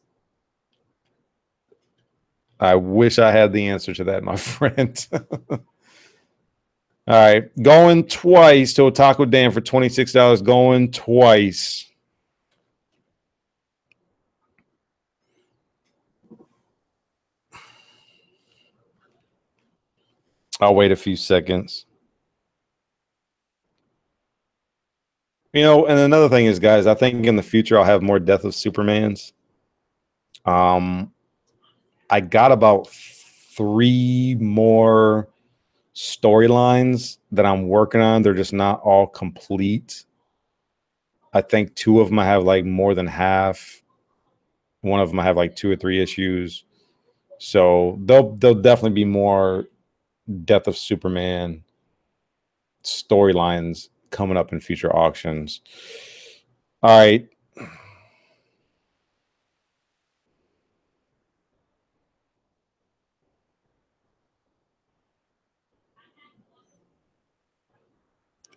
I wish I had the answer to that, my friend. All right. Going twice to Otaku Dan for $26. Going twice. I'll wait a few seconds. And another thing is, guys, I think in the future I'll have more Death of Supermans. I got about 3 more storylines that I'm working on. They're just not all complete. I think 2 of them I have like more than half. One of them I have like 2 or 3 issues. So there'll definitely be more Death of Superman storylines coming up in future auctions. All right.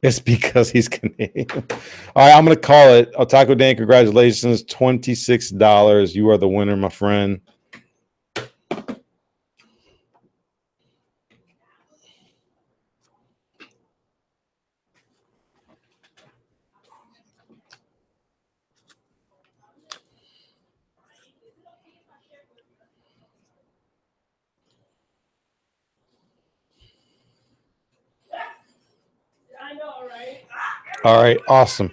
It's because he's Canadian. All right, I'm going to call it. Otaku Dan, congratulations. $26. You are the winner, my friend. All right, awesome.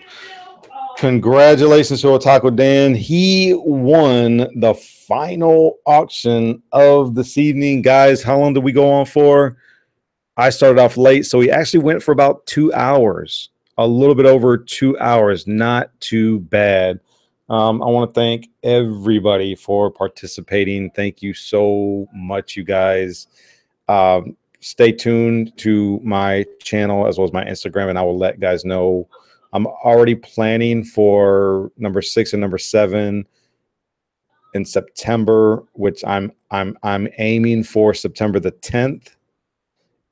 Congratulations to Otaku Dan. He won the final auction of this evening. Guys, how long did we go on for? I started off late, so he actually went for about 2 hours. A little bit over 2 hours. Not too bad. I want to thank everybody for participating. Thank you so much, you guys. Stay tuned to my channel as well as my Instagram, and I will let guys know. I'm already planning for number 6 and number 7 in September, which I'm aiming for September the 10th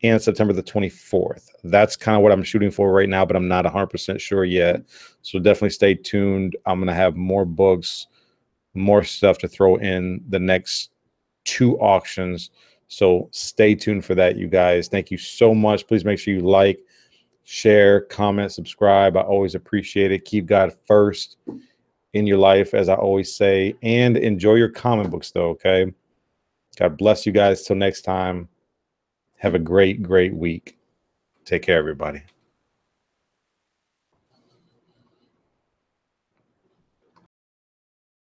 and September the 24th. That's kind of what I'm shooting for right now, but I'm not 100% sure yet. So definitely stay tuned. I'm going to have more books, more stuff to throw in the next 2 auctions. So stay tuned for that, you guys. Thank you so much. Please make sure you like, share, comment, subscribe. I always appreciate it. Keep God first in your life, as I always say, and enjoy your comic books, though, okay? God bless you guys. Till next time, have a great, great week. Take care, everybody.